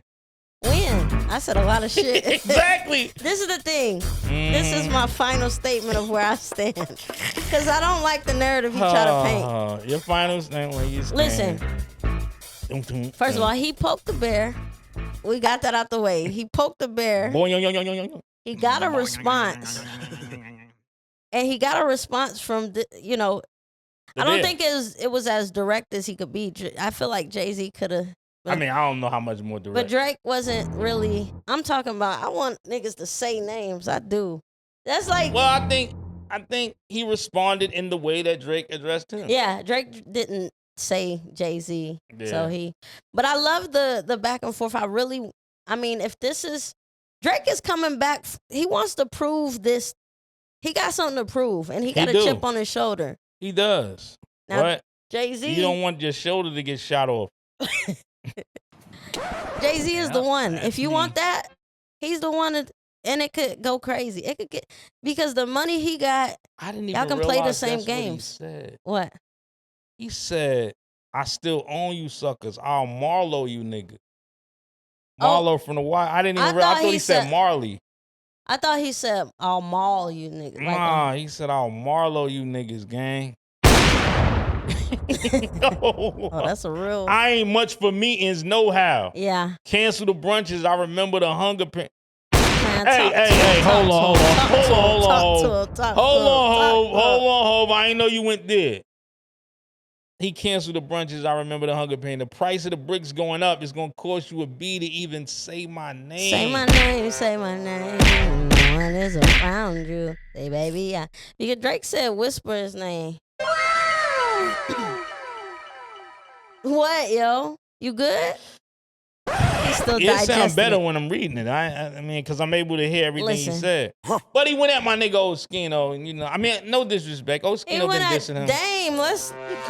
When? I said a lot of shit. Exactly. This is the thing. This is my final statement of where I stand. Because I don't like the narrative he try to paint. Your final statement where you stand. Listen, first of all, he poked the bear. We got that out the way. He poked the bear. He got a response. And he got a response from, I don't think it was as direct as he could be. I feel like Jay-Z could have. I mean, I don't know how much more direct. But Drake wasn't really. I'm talking about, I want niggas to say names. I do. That's like. Well, I think he responded in the way that Drake addressed him. Yeah, Drake didn't say Jay-Z. Yeah. So but I love the back and forth. I mean, if this is, Drake is coming back, he wants to prove this. He got something to prove, and he got a chip on his shoulder. He does. Now, But Jay-Z. you don't want your shoulder to get shot off. Jay-Z is the one. If you want that, he's the one, and it could go crazy. It could get, because the money he got, I didn't even y'all can play the realize same that's games. What he said. What? He said, "I still own you suckers. I'll Marlo you niggas." Marlo from the Y. I didn't even realize. I thought he said Marley. I thought he said, "I'll maul you niggas." Nah, he said, "I'll Marlo you niggas, gang." Oh, that's a real. I ain't much for meetings, no how. Yeah. Cancel the brunches. I remember the hunger pain. Man, Hey, hold on. I ain't know you went there. He canceled the brunches. I remember the hunger pain. The price of the bricks going up is gonna cost you a B to even say my name. Say my name. Say my name. No one is around you. Say baby, yeah. Because Drake said whisper his name. What, yo? You good? He's still It digesting. sounds better when I'm reading it. I mean, because I'm able to hear everything he said. But he went at my nigga Oschino, and I mean, no disrespect. Oschino been dissing him. Dame,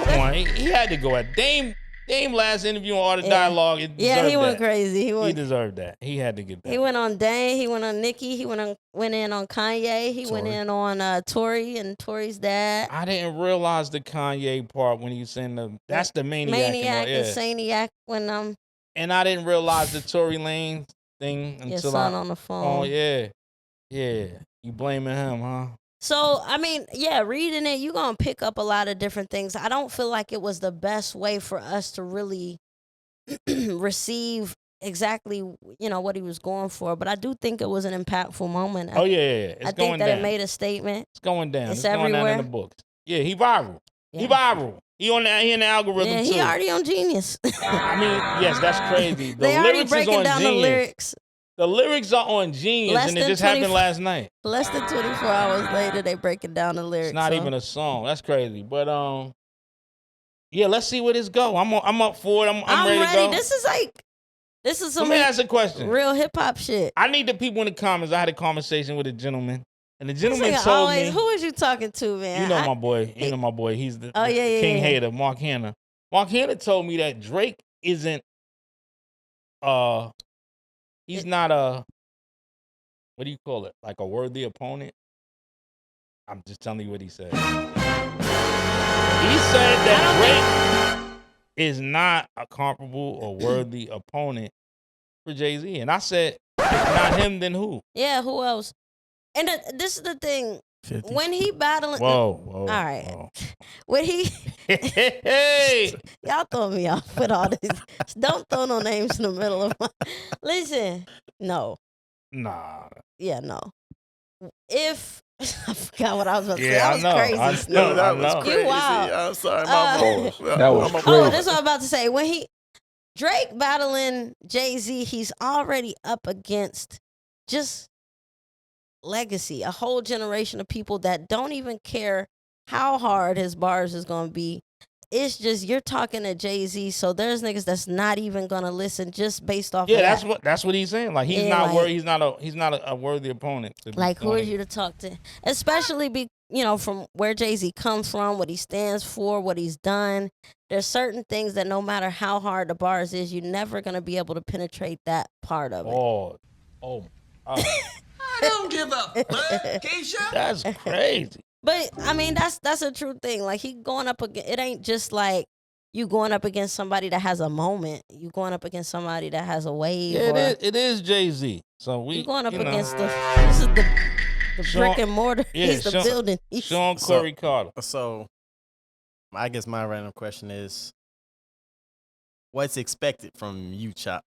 Come on, he had to go at Dame. Dame last interview on Art of Dialogue. Yeah, he went crazy. He deserved that. He had to get that. He went on Dame. He went on Nicki. He went in on Kanye. He went in on Tory and Tory's dad. I didn't realize the Kanye part when he saying that's the maniac and Saniac when And I didn't realize the Tory Lanez thing until your son on the phone. Oh yeah. You blaming him, huh? So, I mean, yeah, reading it, you're going to pick up a lot of different things. I don't feel like it was the best way for us to really receive exactly, what he was going for. But I do think it was an impactful moment. Oh, yeah. I think that it made a statement. It's going down. It's going everywhere. down in the books. Yeah, he viral. Yeah. He viral. He in the algorithm, too. He already on Genius. I mean, yes, that's crazy. They already breaking down Genius. the lyrics. The lyrics are on Genius, and it just happened last night. Less than 24 hours later, they breaking down the lyrics. It's not even a song. That's crazy. But yeah, let's see where this go. I'm up for it. I'm ready to go. This is some Let me ask a question. Real hip hop shit. I need the people in the comments. I had a conversation with a gentleman, and the gentleman told me, "Who is you talking to, man?" You know my boy. You know my boy. He's the King Hater, Mark Hanna. Mark Hanna told me that Drake isn't. He's not what do you call it? Like a worthy opponent? I'm just telling you what he said. He said that Drake is not a comparable or worthy opponent for Jay-Z. And I said, if not him, then who? Yeah, who else? And this is the thing. 50. When he battling... Whoa. All right. Whoa. When he... Hey! Y'all throw me off with all this. Don't throw no names in the middle of my... Listen. No. Nah. Yeah, no. If... I forgot what I was about to say. Yeah, That was crazy. That was crazy. You wild. I'm sorry, my fault. That was crazy. Oh, that's what I'm about to say. When Drake battling Jay-Z, he's already up against just legacy, a whole generation of people that don't even care how hard his bars is going to be. it's just you're talking to Jay-Z, so there's niggas that's not even gonna listen just based off. Yeah, of that's what he's saying. Like he's Yeah, not like- worried. He's not a worthy opponent. Like, who are you to talk to? Especially from where Jay-Z comes from, what he stands for, what he's done. There's certain things that no matter how hard the bars is, you're never gonna be able to penetrate that part of it. Oh. I don't give up, Keisha. That's crazy. But I mean, that's a true thing. Like he going up against, it ain't just like you going up against somebody that has a moment. You going up against somebody that has a wave. Yeah, it is Jay-Z. So You going up you know, against this is the brick and mortar. Yeah, He's the building. Sean Corey Carter. So, I guess my random question is, what's expected from you, Chop?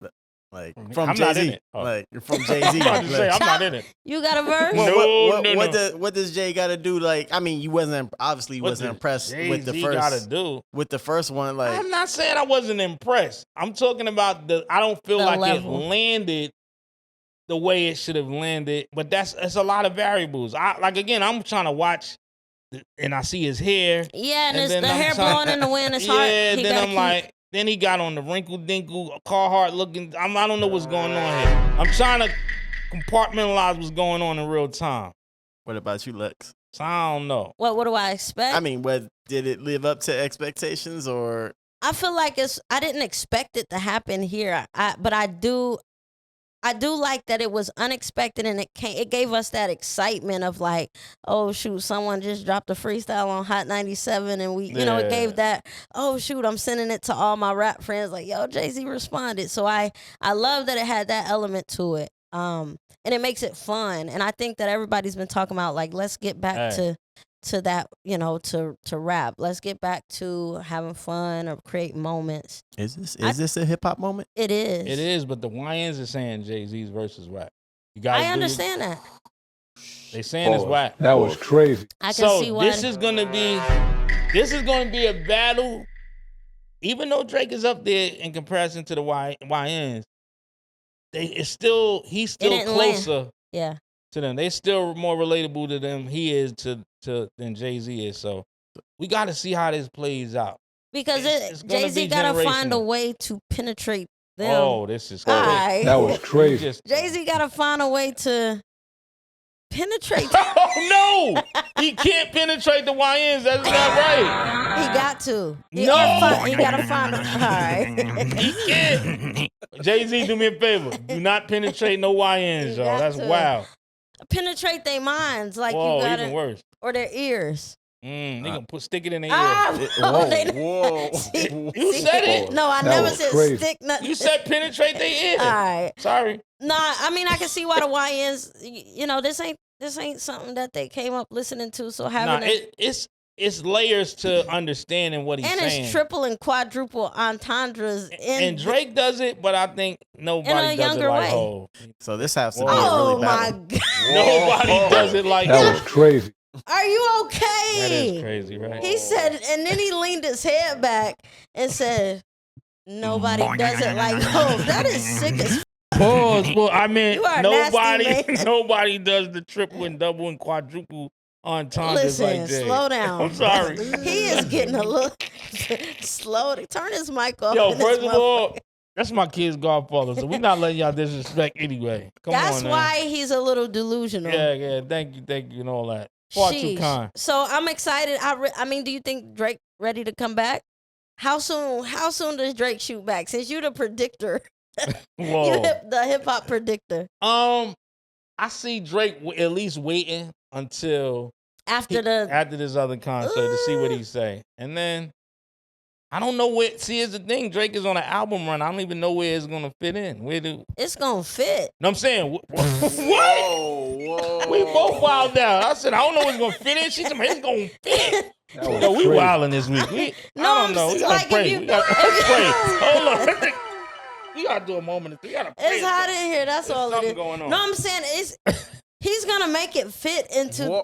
Like from I'm not Jay-Z, in it. Oh. like from Jay-Z. I'm about to say, I'm not in it. You got a verse? What does Jay got to do? Like, I mean, you wasn't impressed with the first. Gotta do with the first one. Like, I'm not saying I wasn't impressed. I'm talking about I don't feel The like level. it landed the way it should have landed. But it's a lot of variables. I'm trying to watch, and I see his hair. Yeah, and, And it's then the I'm hair trying- blowing in the wind. It's Yeah, hard. then I'm like. Then he got on the wrinkle dinkle Carhartt looking. I don't know what's going on here. I'm trying to compartmentalize what's going on in real time. what about you, Lex? So I don't know. What do I expect? I mean, did it live up to expectations or? I feel like I didn't expect it to happen here. But I do like that it was unexpected and it gave us that excitement of like, oh shoot, someone just dropped a freestyle on Hot 97 and it Yeah. gave that, oh shoot, I'm sending it to all my rap friends like, yo, Jay-Z responded. So I love that it had that element to it. And it makes it fun. And I think that everybody's been talking about like, let's get back to that, to rap. Let's get back to having fun or create moments. Is this a hip hop moment? It is. It is, but the YNs are saying Jay-Z's versus rap. You guys, I understand that. They saying it's whack. That was crazy. I can see why. This is gonna be a battle. Even though Drake is up there in comparison to the YNs, he's still didn't closer Yeah. to them. They still more relatable to them. He is than Jay-Z is. So we got to see how this plays out. Because It's gonna Jay-Z be got to find a generational. way to penetrate them. Oh, this is crazy. Alright. That was crazy. Jay-Z got to find a way to penetrate. Oh no! He can't penetrate the YNs. That's not right. He got to. He No! got to find them. All right. He can't. Jay-Z, do me a favor. Do not penetrate no YNs, You y'all. got That's to. wild. Penetrate their minds like Whoa, you got even to. worse. Or their ears. They gonna stick it in their Ah, ear. Whoa. You said it. No, I That never was said crazy. stick nothing. You said penetrate their ear. All right. Sorry. Nah, I mean I can see why the YNs. This ain't something that they came up listening to. So having It's layers to understanding what he's and saying. it's triple and quadruple entendres. And Drake does it, but I think nobody does it younger like way. Hov. So this has to be Oh a really my bad. God! Nobody does it like That was crazy. Are you okay? That is crazy, right? He said, and then he leaned his head back and said, "Nobody does it like Hov." That is sick as. Pause. Well, I mean, You are nasty, nobody, man. nobody does the triple and double and quadruple entendres Listen, like Jay. slow down. I'm sorry. He is getting a little slow. Turn his mic off. Yo, in this first of all, motherfucker. that's my kid's godfather, so we're not letting y'all disrespect anyway. Come That's on, man. why he's a little delusional. Yeah, thank you, and all that. Far too Sheesh. kind. So I'm excited. I mean, do you think Drake ready to come back? How soon? How soon does Drake shoot back? Since you're the predictor, Whoa. the hip hop predictor. I see Drake at least waiting until After after this other concert to see what he say, and then I don't know where. See, here's the thing: Drake is on an album run. I don't even know where it's gonna fit in. Where do? it's gonna fit. No, I'm saying what? Whoa. We both wild down. I said I don't know what's gonna fit in. She said it's gonna fit. That was Yo, we crazy. wilding this week. I don't know. We gotta like, if pray. you- We gotta pray. Hold on. We gotta do a moment. We gotta pray. It's hot in here. That's There's all it something is. going on. No, I'm saying he's gonna make it fit into.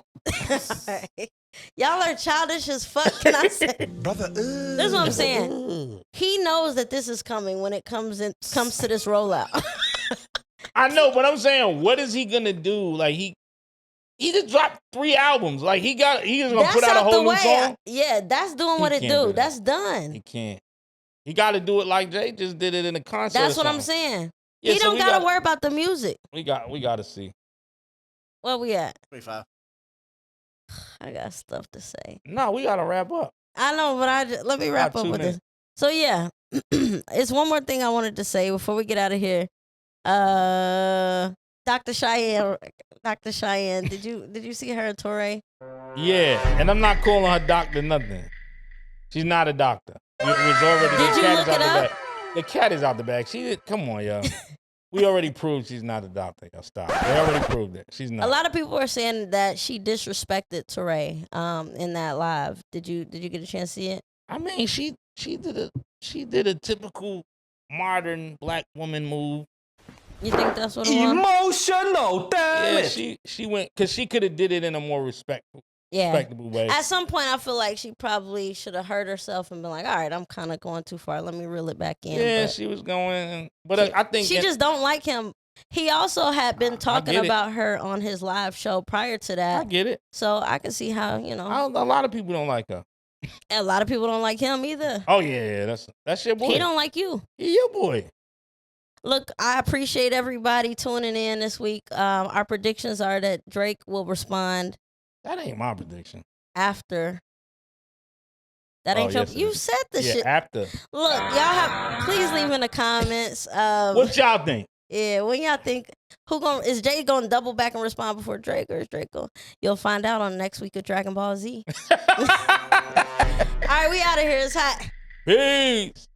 Y'all are childish as fuck. Can I say? Brother, This is what I'm saying. He knows that this is coming when it comes to this rollout. I know, but I'm saying, what is he gonna do? Like He just dropped 3 albums. Like he is gonna That's put out a out the whole new way. song. Yeah, that's doing what it can't do do. that. That's He done. can't. He got to do it like Jay just did it in a concert. That's or what I'm something. saying. Yeah, He so don't we gotta worry about the music. We got to see. Where we at? 25. I got stuff to say. No, we gotta wrap up. I know, but let me wrap About up 2 with minutes. this. So yeah, it's one more thing I wanted to say before we get out of here. Dr. Cheyenne, did you see her, Tory? Yeah, and I'm not calling her doctor nothing. She's not a doctor. It was already Did the you cat look is out it the up? bag. The cat is out the bag. Come on, yo. We already proved she's not a doctor. Yo, stop. They already proved it. She's not. A lot of people are saying that she disrespected Tory in that live. Did you get a chance to see it? I mean, she did a typical modern black woman move. You think that's what it was? Emotional damage. Yeah, she went because she could have did it in a more respectful way. At some point, I feel like she probably should have hurt herself and been like, all right, I'm kind of going too far. Let me reel it back in. Yeah, But she was going. But I think she just don't like him. He also had been talking get it. about her on his live show prior to that. I get it. So I can see how, A lot of people don't like her. a lot of people don't like him either. Oh yeah, that's your boy. He don't like you. He your boy. Look, I appreciate everybody tuning in this week. Our predictions are that Drake will respond That ain't my prediction. after. That ain't yes, it you is. said the shit. After. Look, y'all please leave in the comments. What y'all think? Yeah, when y'all think is Jay gonna double back and respond before Drake, or is Drake going? You'll find out on next week of Dragon Ball Z. All right, we out of here. It's hot. Peace.